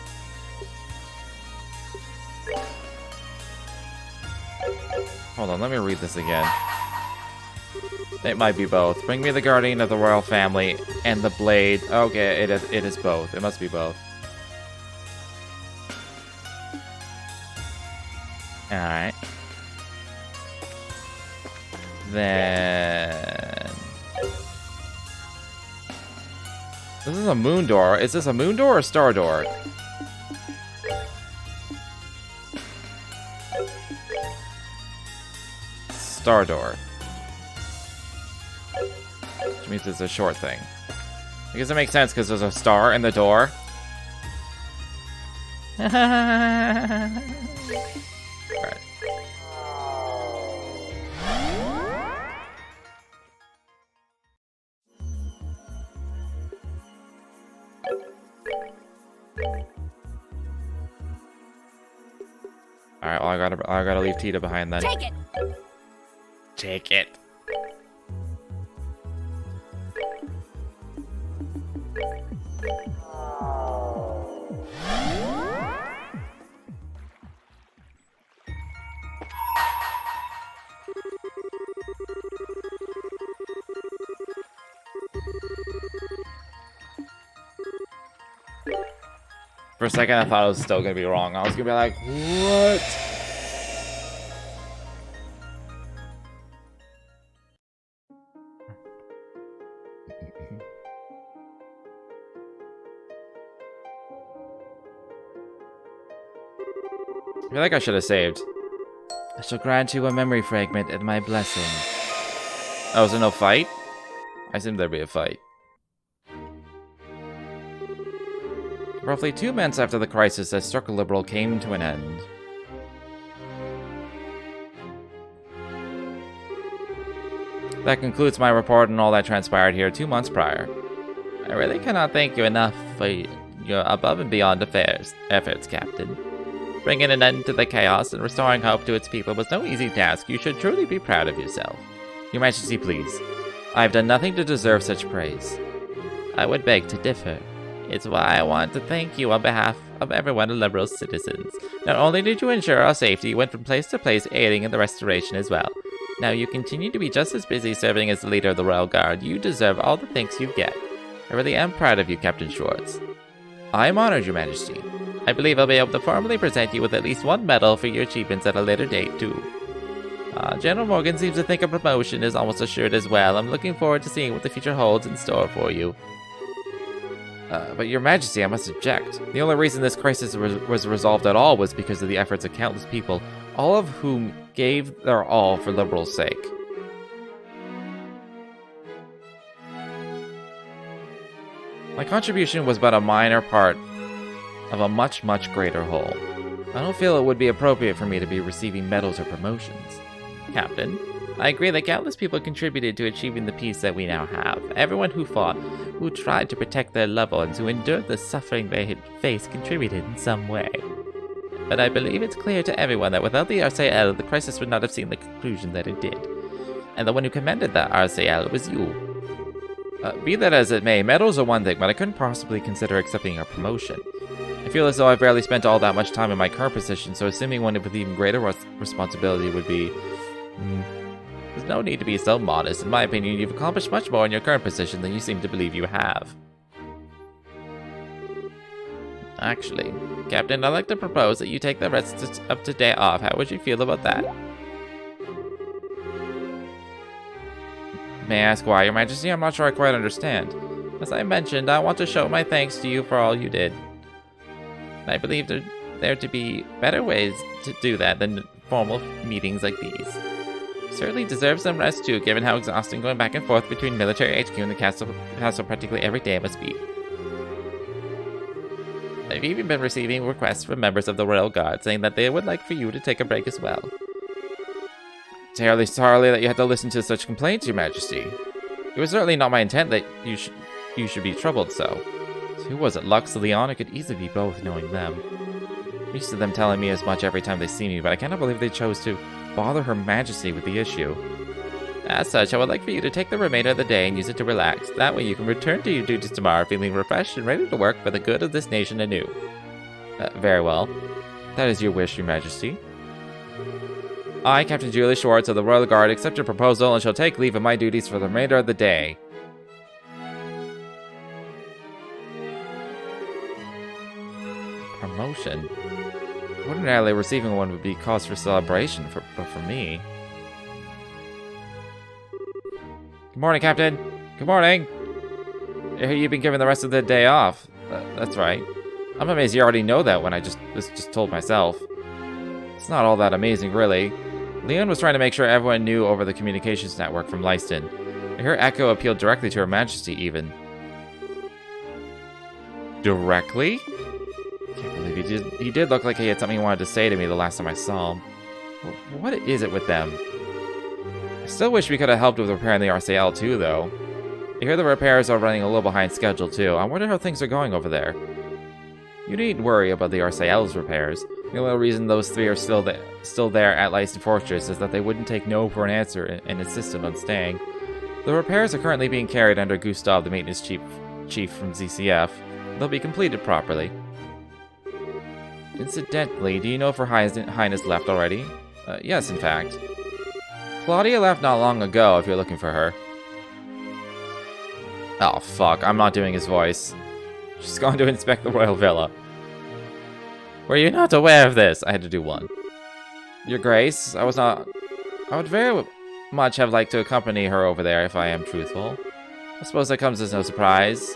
Hold on, let me read this again. It might be both. Bring me the Guardian of the Royal Family and the Blade. Okay, it is both. It must be both. Alright. Then... This is a moon door. Is this a moon door or a star door? Star door. Which means it's a short thing. I guess it makes sense because there's a star in the door. Alright. Alright, well I gotta leave Tita behind then. Take it. Take it. For a second, I thought it was still gonna be wrong. I was gonna be like, what? I feel like I should have saved. I shall grant you a memory fragment and my blessing. Oh, is there no fight? I assumed there'd be a fight. Roughly 2 months after the crisis that struck Liberal came to an end. That concludes my report on all that transpired here 2 months prior. I really cannot thank you enough for your above and beyond efforts, Captain. Bringing an end to the chaos and restoring hope to its people was no easy task. You should truly be proud of yourself. Your Majesty, please. I have done nothing to deserve such praise. I would beg to differ. It's why I want to thank you on behalf of everyone in Liberal's citizens. Not only did you ensure our safety, you went from place to place aiding in the restoration as well. Now you continue to be just as busy serving as the leader of the Royal Guard. You deserve all the thanks you get. I really am proud of you, Captain Schwartz. I am honored, Your Majesty. I believe I'll be able to formally present you with at least one medal for your achievements at a later date, too. General Morgan seems to think a promotion is almost assured as well. I'm looking forward to seeing what the future holds in store for you. But Your Majesty, I must object. The only reason this crisis was resolved at all was because of the efforts of countless people, all of whom gave their all for Liberal's sake. My contribution was but a minor part of a much, much greater whole. I don't feel it would be appropriate for me to be receiving medals or promotions. Captain, I agree that countless people contributed to achieving the peace that we now have. Everyone who fought, who tried to protect their loved ones, who endured the suffering they had faced contributed in some way. But I believe it's clear to everyone that without the RCL, the crisis would not have seen the conclusion that it did. And the one who commanded the RCL was you. Be that as it may, medals are one thing, but I couldn't possibly consider accepting a promotion. I feel as though I've barely spent all that much time in my current position, so assuming one with even greater responsibility would be... There's no need to be so modest. In my opinion, you've accomplished much more in your current position than you seem to believe you have. Actually, Captain, I'd like to propose that you take the rest of today off. How would you feel about that? May I ask why, Your Majesty? I'm not sure I quite understand. As I mentioned, I want to show my thanks to you for all you did. I believe there to be better ways to do that than formal meetings like these. Certainly deserves some rest too, given how exhausting going back and forth between military HQ and the castle practically every day must be. I've even been receiving requests from members of the Royal Guard saying that they would like for you to take a break as well. Terribly sorry that you had to listen to such complaints, Your Majesty. It was certainly not my intent that you should be troubled so. Who was it, Lux or Leon? It could easily be both, knowing them. I'm used to them telling me as much every time they see me, but I cannot believe they chose to bother Her Majesty with the issue. As such, I would like for you to take the remainder of the day and use it to relax. That way you can return to your duties tomorrow feeling refreshed and ready to work for the good of this nation anew. Very well. That is your wish, Your Majesty. I, Captain Julia Schwartz of the Royal Guard, accept your proposal and shall take leave of my duties for the remainder of the day. Promotion? Ordinarily, receiving one would be cause for celebration, but for me... Good morning, Captain! Good morning! I hear you've been given the rest of the day off. That's right. I'm amazed you already know that when I was just told myself. It's not all that amazing, really. Leon was trying to make sure everyone knew over the communications network from Lyston. I hear Echo appealed directly to Her Majesty, even. Directly? Can't believe he did look like he had something he wanted to say to me the last time I saw him. What is it with them? I still wish we could have helped with repairing the RCL too, though. I hear the repairs are running a little behind schedule too. I wonder how things are going over there. You needn't worry about the RCL's repairs. The only reason those three are still there at Lyston Fortress is that they wouldn't take no for an answer and insisted on staying. The repairs are currently being carried under Gustav, the maintenance chief from ZCF. They'll be completed properly. Incidentally, do you know if Her Highness left already? Yes, in fact. Claudia left not long ago, if you're looking for her. Oh, fuck. I'm not doing his voice. She's gone to inspect the royal villa. Were you not aware of this? I had to do one. Your Grace, I would very much have liked to accompany her over there, if I am truthful. I suppose that comes as no surprise.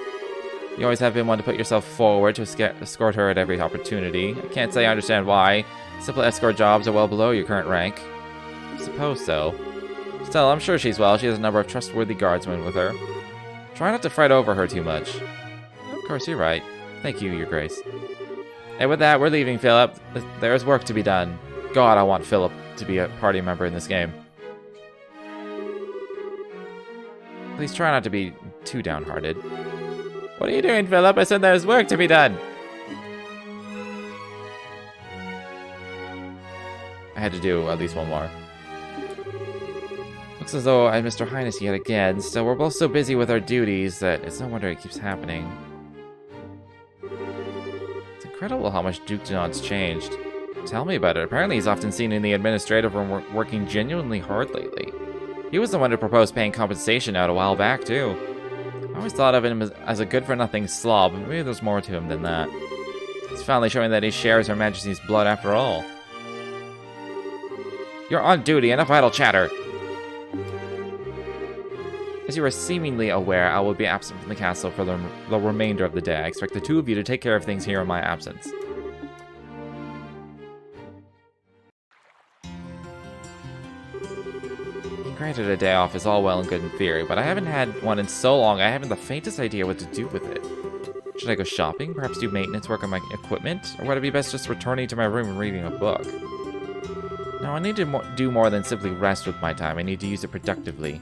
You always have been one to put yourself forward to escort her at every opportunity. I can't say I understand why. Simple escort jobs are well below your current rank. I suppose so. Still, I'm sure she's well. She has a number of trustworthy guardsmen with her. Try not to fret over her too much. Of course, you're right. Thank you, Your Grace. And with that, we're leaving, Philip. There's work to be done. God, I want Philip to be a party member in this game. Please try not to be too downhearted. What are you doing, Philip? I said there's work to be done. I had to do at least one more. Looks as though I missed Her Highness yet again. Still, we're both so busy with our duties that it's no wonder it keeps happening. It's incredible how much Duke Denon's changed. Tell me about it. Apparently he's often seen in the administrative room working genuinely hard lately. He was the one to propose paying compensation out a while back, too. I always thought of him as a good-for-nothing slob, but maybe there's more to him than that. It's finally showing that he shares Her Majesty's blood after all. You're on duty, enough idle chatter! As you are seemingly aware, I will be absent from the castle for the remainder of the day. I expect the two of you to take care of things here in my absence. Granted, a day off is all well and good in theory, but I haven't had one in so long I haven't the faintest idea what to do with it. Should I go shopping? Perhaps do maintenance work on my equipment? Or would it be best just returning to my room and reading a book? No, I need to do more than simply rest with my time. I need to use it productively.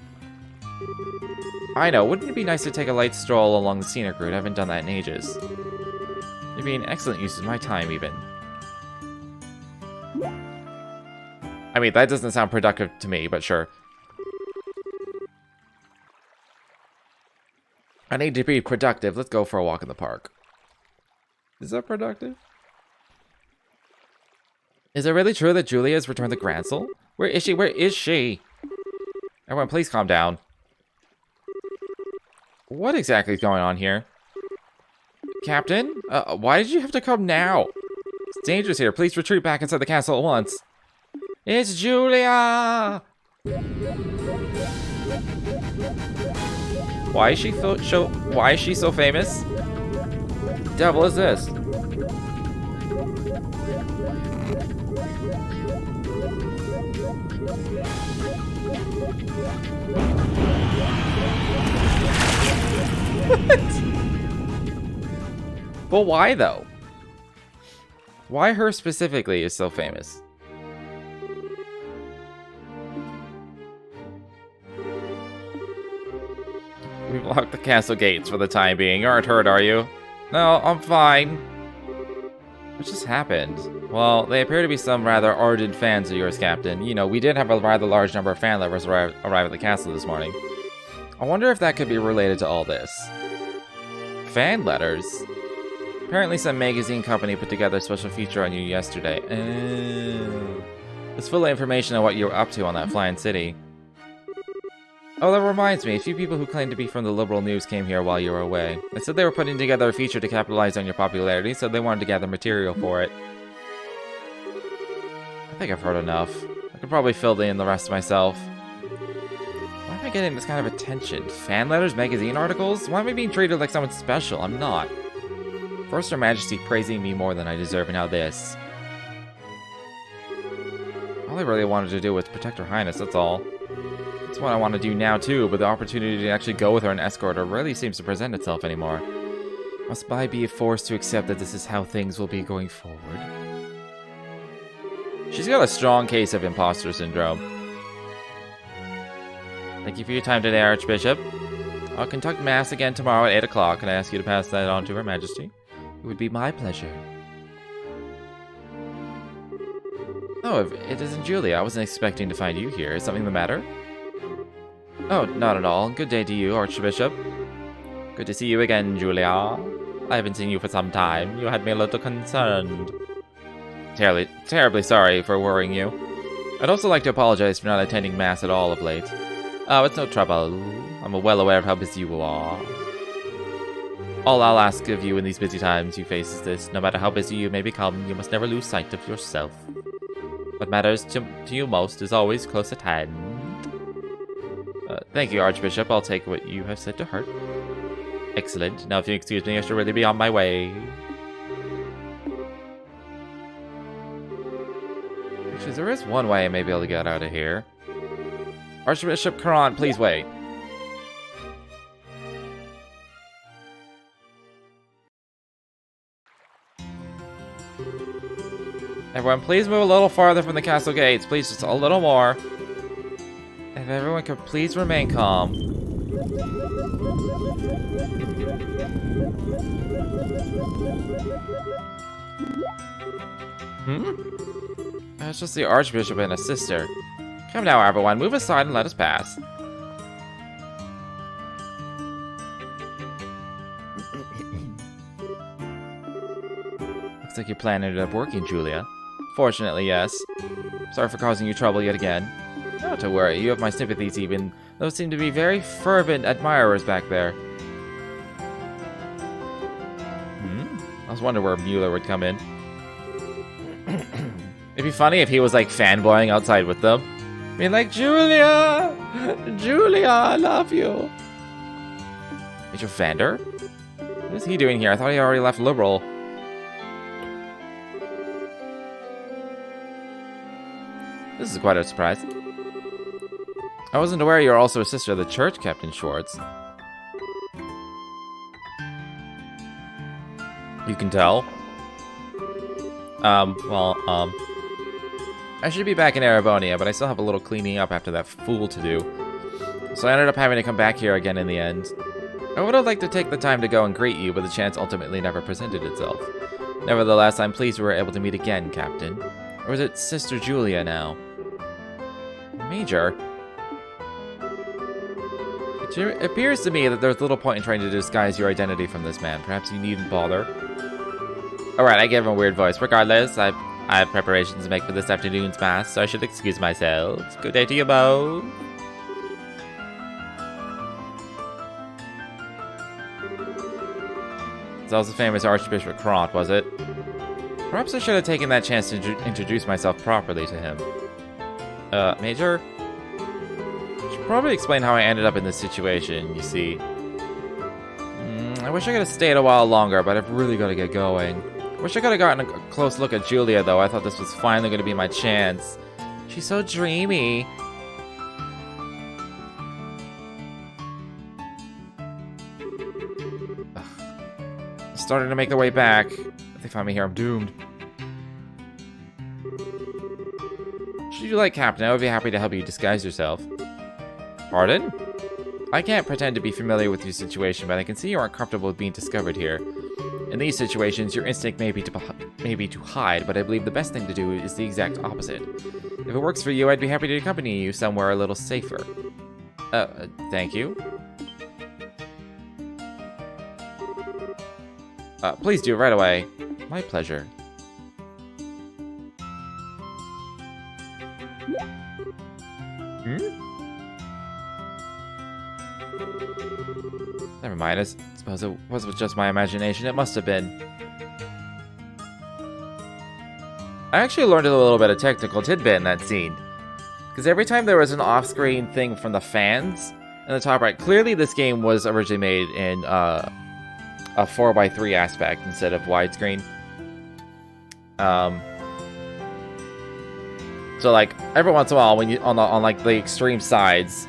I know, wouldn't it be nice to take a light stroll along the scenic route? I haven't done that in ages. It'd be an excellent use of my time, even. I mean, that doesn't sound productive to me, but sure. I need to be productive. Let's go for a walk in the park. Is that productive? Is it really true that Julia has returned the Grancel? Where is she? Where is she? Everyone, please calm down. What exactly is going on here? Captain? Why did you have to come now? It's dangerous here. Please retreat back inside the castle at once. It's Julia! Why is she so famous? The devil is this? What? But why though? Why her specifically is so famous? We've locked the castle gates for the time being. You aren't hurt, are you? No, I'm fine. What just happened? Well, they appear to be some rather ardent fans of yours, Captain. You know, we did have a rather large number of fan lovers arrive at the castle this morning. I wonder if that could be related to all this. Fan letters? Apparently some magazine company put together a special feature on you yesterday. It's full of information on what you were up to on that flying city. Oh, that reminds me, a few people who claim to be from the liberal news came here while you were away. They said they were putting together a feature to capitalize on your popularity, so they wanted to gather material for it. I think I've heard enough. I could probably fill in the rest myself. Why am I getting this kind of attention? Fan letters, magazine articles? Why am I being treated like someone special? I'm not. First, Her Majesty praising me more than I deserve, and now this. All I really wanted to do was protect Her Highness, that's all. That's what I want to do now too, but the opportunity to actually go with her and escort her rarely seems to present itself anymore. Must I be forced to accept that this is how things will be going forward? She's got a strong case of imposter syndrome. Thank you for your time today, Archbishop. I'll conduct Mass again tomorrow at 8 o'clock, and I ask you to pass that on to Her Majesty. It would be my pleasure. Oh, it isn't Julia. I wasn't expecting to find you here. Is something the matter? Oh, not at all. Good day to you, Archbishop. Good to see you again, Julia. I haven't seen you for some time. You had me a little concerned. Terribly sorry for worrying you. I'd also like to apologize for not attending Mass at all of late. Oh, it's no trouble. I'm well aware of how busy you are. All I'll ask of you in these busy times you face is this. No matter how busy you may become, you must never lose sight of yourself. What matters to you most is always close at hand. Thank you, Archbishop. I'll take what you have said to heart. Excellent. Now, if you excuse me, I should really be on my way. Actually, there is one way I may be able to get out of here. Archbishop Karan, please wait. Everyone, please move a little farther from the castle gates. Please, just a little more. If everyone could please remain calm. It's just the Archbishop and his sister. Come now, everyone. Move aside and let us pass. Looks like your plan ended up working, Julia. Fortunately, yes. Sorry for causing you trouble yet again. Not to worry, you have my sympathies even. Those seem to be very fervent admirers back there. I was wondering where Mueller would come in. It'd be funny if he was like fanboying outside with them. Being like, Julia! Julia, I love you! Major Vander? What is he doing here? I thought he already left Liberal. This is quite a surprise. I wasn't aware you were also a sister of the church, Captain Schwartz. You can tell. I should be back in Erebonia, but I still have a little cleaning up after that fool to do. So I ended up having to come back here again in the end. I would have liked to take the time to go and greet you, but the chance ultimately never presented itself. Nevertheless, I'm pleased we were able to meet again, Captain. Or is it Sister Julia now? Major? It appears to me that there's little point in trying to disguise your identity from this man. Perhaps you needn't bother. Alright, I gave him a weird voice. Regardless, I have preparations to make for this afternoon's mass, so I should excuse myself. Good day to you both. That was the famous Archbishop Kront, was it? Perhaps I should have taken that chance to introduce myself properly to him. Major? I should probably explain how I ended up in this situation, you see. I wish I could have stayed a while longer, but I've really got to get going. Wish I could have gotten a close look at Julia, though. I thought this was finally going to be my chance. She's so dreamy. Starting to make their way back. If they find me here, I'm doomed. Should you like, Captain? I would be happy to help you disguise yourself. Pardon? I can't pretend to be familiar with your situation, but I can see you aren't comfortable with being discovered here. In these situations, your instinct may be to maybe to hide, but I believe the best thing to do is the exact opposite. If it works for you, I'd be happy to accompany you somewhere a little safer. Thank you. Please do, right away. My pleasure. Never mind, I suppose it was just my imagination. It must have been. I actually learned a little bit of technical tidbit in that scene. Because every time there was an off-screen thing from the fans in the top right, clearly this game was originally made in a 4:3 aspect instead of widescreen. So like every once in a while, when you on like the extreme sides,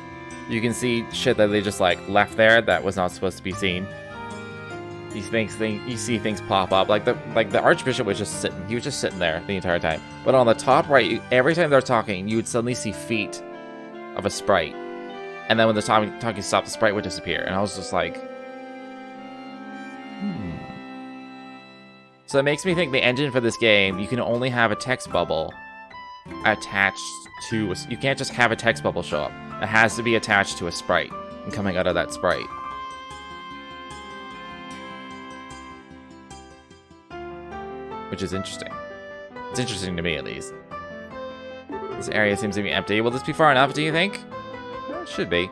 you can see shit that they just like left there that was not supposed to be seen. You see things pop up, like the Archbishop was just sitting. He was just sitting there the entire time. But on the top right, every time they're talking, you would suddenly see feet of a sprite, and then when the talking stopped, the sprite would disappear. And I was just like, So it makes me think the engine for this game, you can only have a text bubble attached to. You can't just have a text bubble show up. It has to be attached to a sprite and coming out of that sprite. Which is interesting. It's interesting to me, at least. This area seems to be empty. Will this be far enough, do you think? Well, it should be.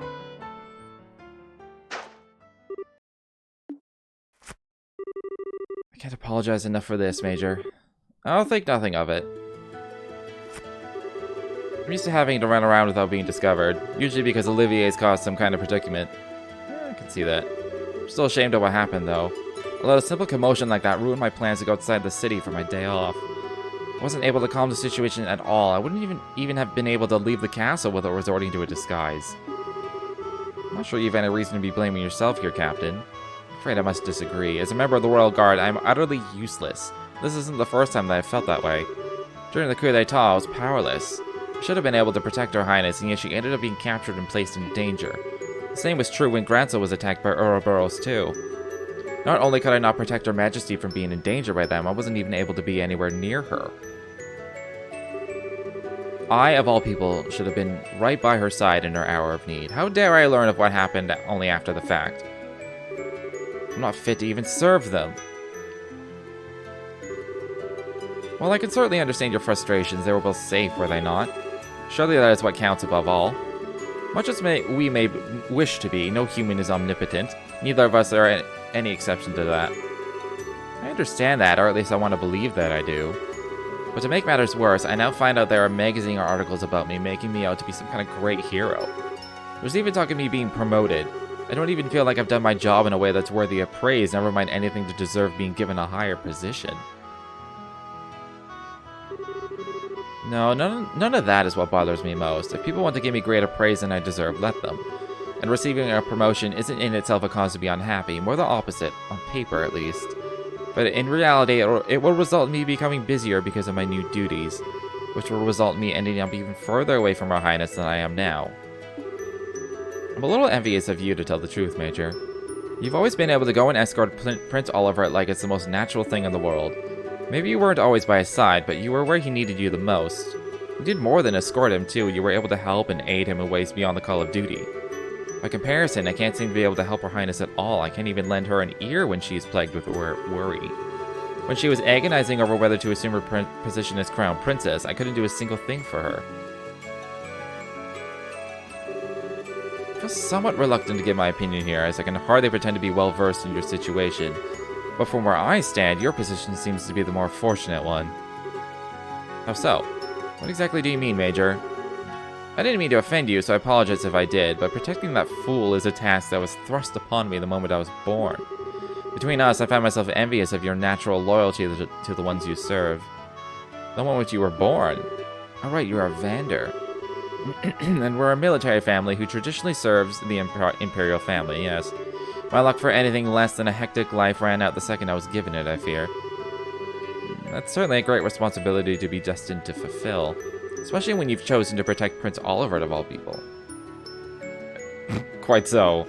I can't apologize enough for this, Major. I'll think nothing of it. I'm used to having to run around without being discovered, usually because Olivier's caused some kind of predicament. I can see that. I'm still ashamed of what happened, though. Although a simple commotion like that ruined my plans to go outside the city for my day off. I wasn't able to calm the situation at all. I wouldn't even have been able to leave the castle without resorting to a disguise. I'm not sure you have any reason to be blaming yourself here, Captain. I'm afraid I must disagree. As a member of the Royal Guard, I am utterly useless. This isn't the first time that I've felt that way. During the coup d'etat, I was powerless. I should have been able to protect Her Highness, and yet she ended up being captured and placed in danger. The same was true when Grancel was attacked by Ouroboros too. Not only could I not protect Her Majesty from being in danger by them, I wasn't even able to be anywhere near her. I, of all people, should have been right by her side in her hour of need. How dare I learn of what happened only after the fact? I'm not fit to even serve them. Well, I can certainly understand your frustrations. They were both safe, were they not? Surely that is what counts above all. Much as we may wish to be, no human is omnipotent. Neither of us are any exception to that. I understand that, or at least I want to believe that I do. But to make matters worse, I now find out there are magazine articles about me making me out to be some kind of great hero. There's even talk of me being promoted. I don't even feel like I've done my job in a way that's worthy of praise, never mind anything to deserve being given a higher position. No, none of that is what bothers me most. If people want to give me greater praise than I deserve, let them. And receiving a promotion isn't in itself a cause to be unhappy, more the opposite, on paper at least. But in reality, it will result in me becoming busier because of my new duties, which will result in me ending up even further away from Her Highness than I am now. I'm a little envious of you, to tell the truth, Major. You've always been able to go and escort Prince Oliver like it's the most natural thing in the world. Maybe you weren't always by his side, but you were where he needed you the most. You did more than escort him, too. You were able to help and aid him in ways beyond the call of duty. By comparison, I can't seem to be able to help Her Highness at all. I can't even lend her an ear when she is plagued with worry. When she was agonizing over whether to assume her position as Crown Princess, I couldn't do a single thing for her. I feel somewhat reluctant to give my opinion here, as I can hardly pretend to be well versed in your situation. But from where I stand, your position seems to be the more fortunate one. How so? What exactly do you mean, Major? I didn't mean to offend you, so I apologize if I did, but protecting that fool is a task that was thrust upon me the moment I was born. Between us, I find myself envious of your natural loyalty to the ones you serve. The moment you were born. Oh right, you are a Vander. And we're a military family who traditionally serves the Imperial family, yes. My luck for anything less than a hectic life ran out the second I was given it, I fear. That's certainly a great responsibility to be destined to fulfill, especially when you've chosen to protect Prince Oliver of all people. Quite so.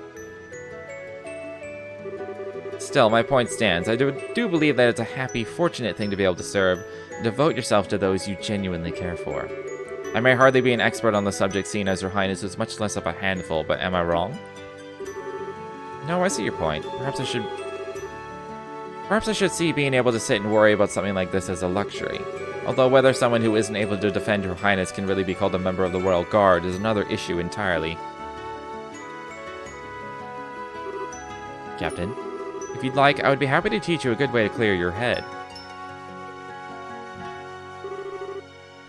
Still, my point stands. I do believe that it's a happy, fortunate thing to be able to serve and devote yourself to those you genuinely care for. I may hardly be an expert on the subject, seeing as Her Highness is much less of a handful, but am I wrong? No, I see your point. Perhaps I should see being able to sit and worry about something like this as a luxury. Although whether someone who isn't able to defend Her Highness can really be called a member of the Royal Guard is another issue entirely. Captain, if you'd like, I would be happy to teach you a good way to clear your head.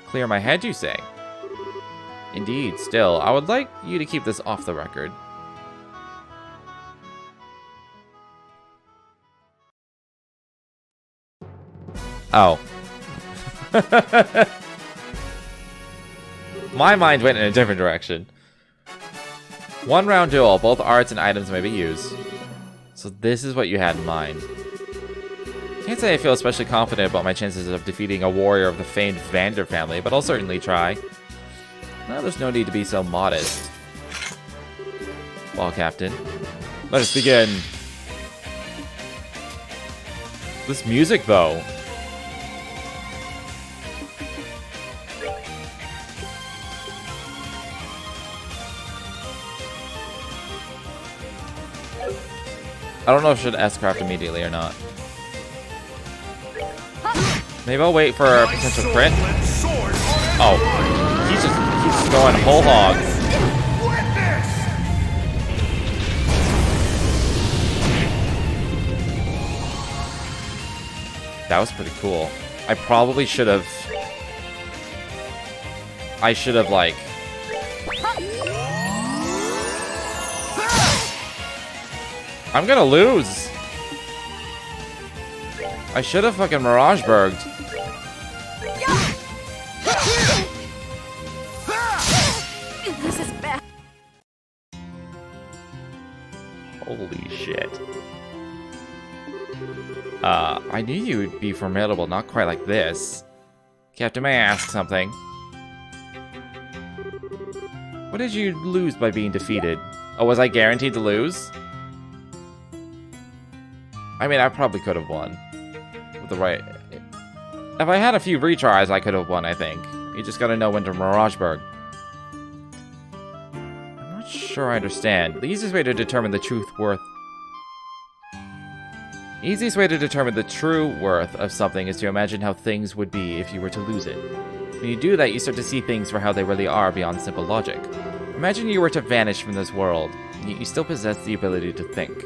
Clear my head, you say? Indeed, still, I would like you to keep this off the record. Oh. My mind went in a different direction. One round duel, both arts and items may be used. So this is what you had in mind. Can't say I feel especially confident about my chances of defeating a warrior of the famed Vander family, but I'll certainly try. No, there's no need to be so modest. Well, Captain, let us begin. This music, though. I don't know if I should S-craft immediately or not. Maybe I'll wait for a potential crit. Oh, he's just going whole hog. That was pretty cool. I probably should have. I should have like. I'm gonna lose. I should have fucking Mirageburged. This is bad. Holy shit. I knew you would be formidable, not quite like this. Captain, may I ask something? What did you lose by being defeated? Oh, was I guaranteed to lose? I mean, I probably could have won. With the right... If I had a few retries, I could have won, I think. You just gotta know when to Mirageburg. I'm not sure I understand. The easiest way to determine the true worth of something is to imagine how things would be if you were to lose it. When you do that, you start to see things for how they really are beyond simple logic. Imagine you were to vanish from this world, and yet you still possess the ability to think.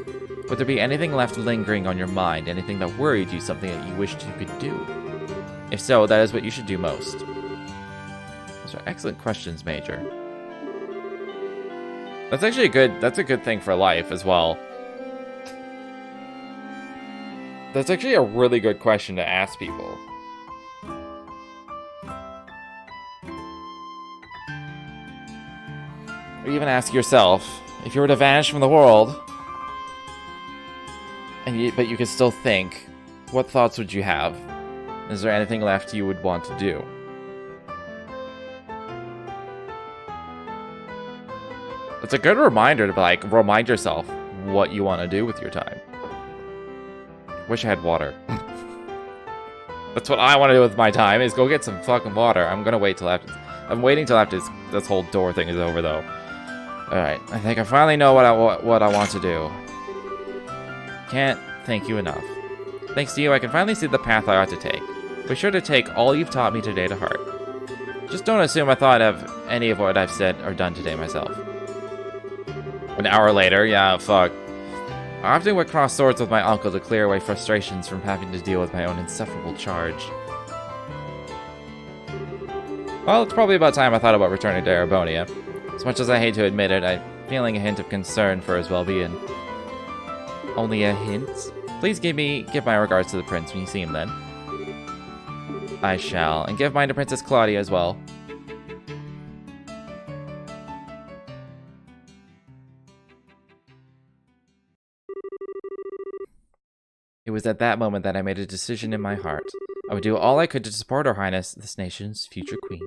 Would there be anything left lingering on your mind, anything that worried you, something that you wished you could do? If so, that is what you should do most. Those are excellent questions, Major. That's actually that's a good thing for life as well. That's actually a really good question to ask people. Or even ask yourself, if you were to vanish from the world, but you could still think, what thoughts would you have? Is there anything left you would want to do? It's a good reminder to like remind yourself what you want to do with your time. Wish I had water. That's what I want to do with my time, is go get some fucking water. I'm waiting till after this whole door thing is over, though. Alright, I think I finally know what I want to do. Can't thank you enough. Thanks to you, I can finally see the path I ought to take. Be sure to take all you've taught me today to heart. Just don't assume I thought of any of what I've said or done today myself. An hour later, yeah, fuck. I often would cross swords with my uncle to clear away frustrations from having to deal with my own insufferable charge. Well, it's probably about time I thought about returning to Arabonia. As much as I hate to admit it, I'm feeling a hint of concern for his well-being. Only a hint? Please give my regards to the prince when you see him then. I shall, and give mine to Princess Claudia as well. It was at that moment that I made a decision in my heart. I would do all I could to support Her Highness, this nation's future queen.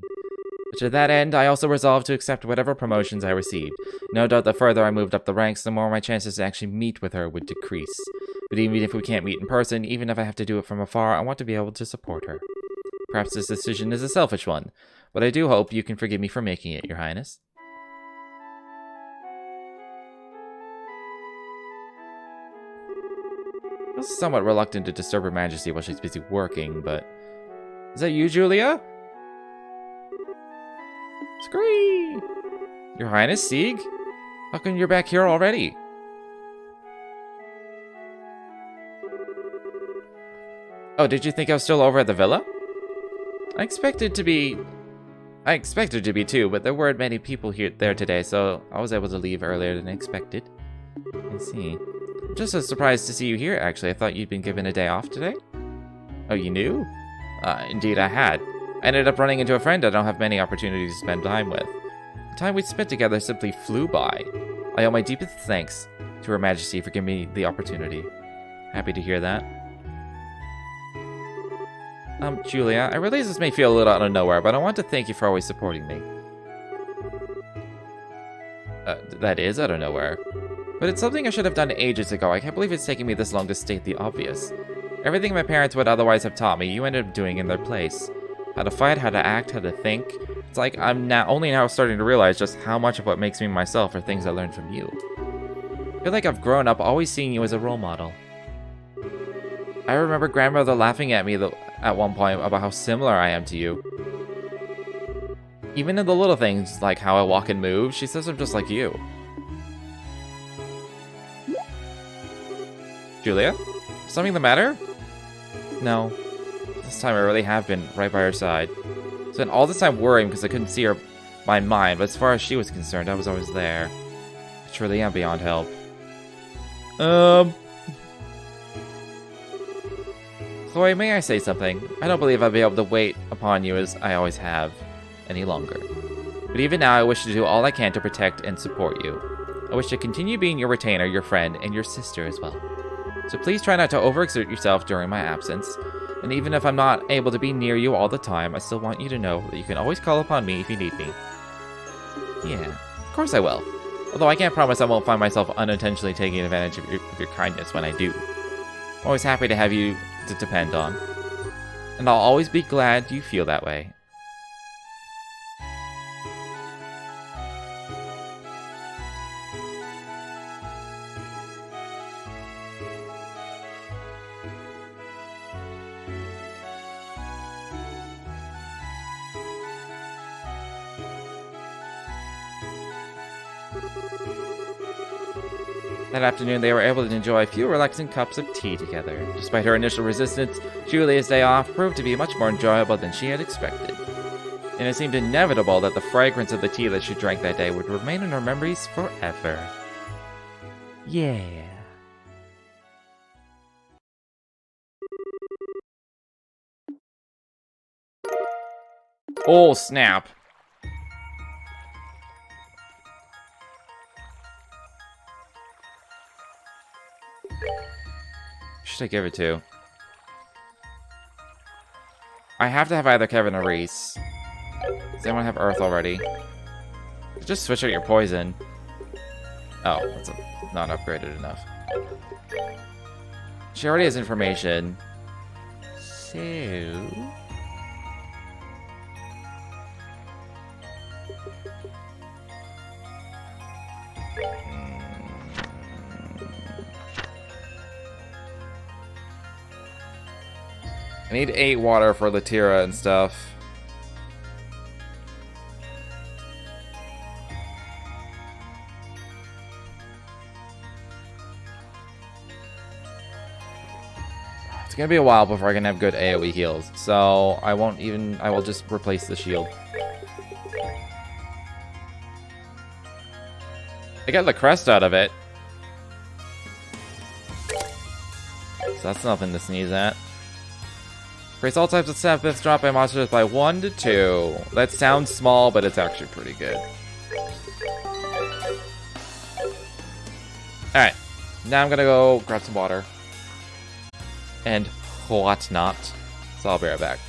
But to that end, I also resolved to accept whatever promotions I received. No doubt the further I moved up the ranks, the more my chances to actually meet with her would decrease. But even if we can't meet in person, even if I have to do it from afar, I want to be able to support her. Perhaps this decision is a selfish one, but I do hope you can forgive me for making it, Your Highness. I was somewhat reluctant to disturb Her Majesty while she's busy working, but... Is that you, Julia? Scree! Your Highness, Sieg? How come you're back here already? Oh, did you think I was still over at the villa? I expected to be too, but there weren't many people there today, so I was able to leave earlier than expected. I see. I'm just as surprised to see you here, actually. I thought you'd been given a day off today? Oh, you knew? Indeed I had. I ended up running into a friend I don't have many opportunities to spend time with. The time we spent together simply flew by. I owe my deepest thanks to Her Majesty for giving me the opportunity. Happy to hear that. Julia, I realize this may feel a little out of nowhere, but I want to thank you for always supporting me. That is out of nowhere. But it's something I should have done ages ago. I can't believe it's taking me this long to state the obvious. Everything my parents would otherwise have taught me, you ended up doing in their place. How to fight, how to act, how to think. It's like I'm only now starting to realize just how much of what makes me myself are things I learned from you. I feel like I've grown up always seeing you as a role model. I remember grandmother laughing at me at one point about how similar I am to you. Even in the little things, like how I walk and move, she says I'm just like you. Julia? Something the matter? No. This time I really have been right by her side. I spent all this time worrying because I couldn't see her by mind, but as far as she was concerned, I was always there. I truly am beyond help. Chloe, may I say something? I don't believe I'll be able to wait upon you as I always have any longer. But even now, I wish to do all I can to protect and support you. I wish to continue being your retainer, your friend, and your sister as well. So please try not to overexert yourself during my absence. And even if I'm not able to be near you all the time, I still want you to know that you can always call upon me if you need me. Yeah, of course I will. Although I can't promise I won't find myself unintentionally taking advantage of your kindness when I do. I'm always happy to have you to depend on. And I'll always be glad you feel that way. That afternoon, they were able to enjoy a few relaxing cups of tea together. Despite her initial resistance, Julia's day off proved to be much more enjoyable than she had expected. And it seemed inevitable that the fragrance of the tea that she drank that day would remain in her memories forever. Yeah. Oh, snap. Should I give it to? I have to have either Kevin or Reese. Does anyone have Earth already? Just switch out your poison. Oh, that's not upgraded enough. She already has information. So... I need 8 water for Latira and stuff. It's gonna be a while before I can have good AoE heals, so I will just replace the shield. I got the crest out of it. So that's nothing to sneeze at. Increase all types of stat buffs dropped by monsters by 1 to 2. That sounds small, but it's actually pretty good. Alright. Now I'm gonna go grab some water. And whatnot. So I'll be right back.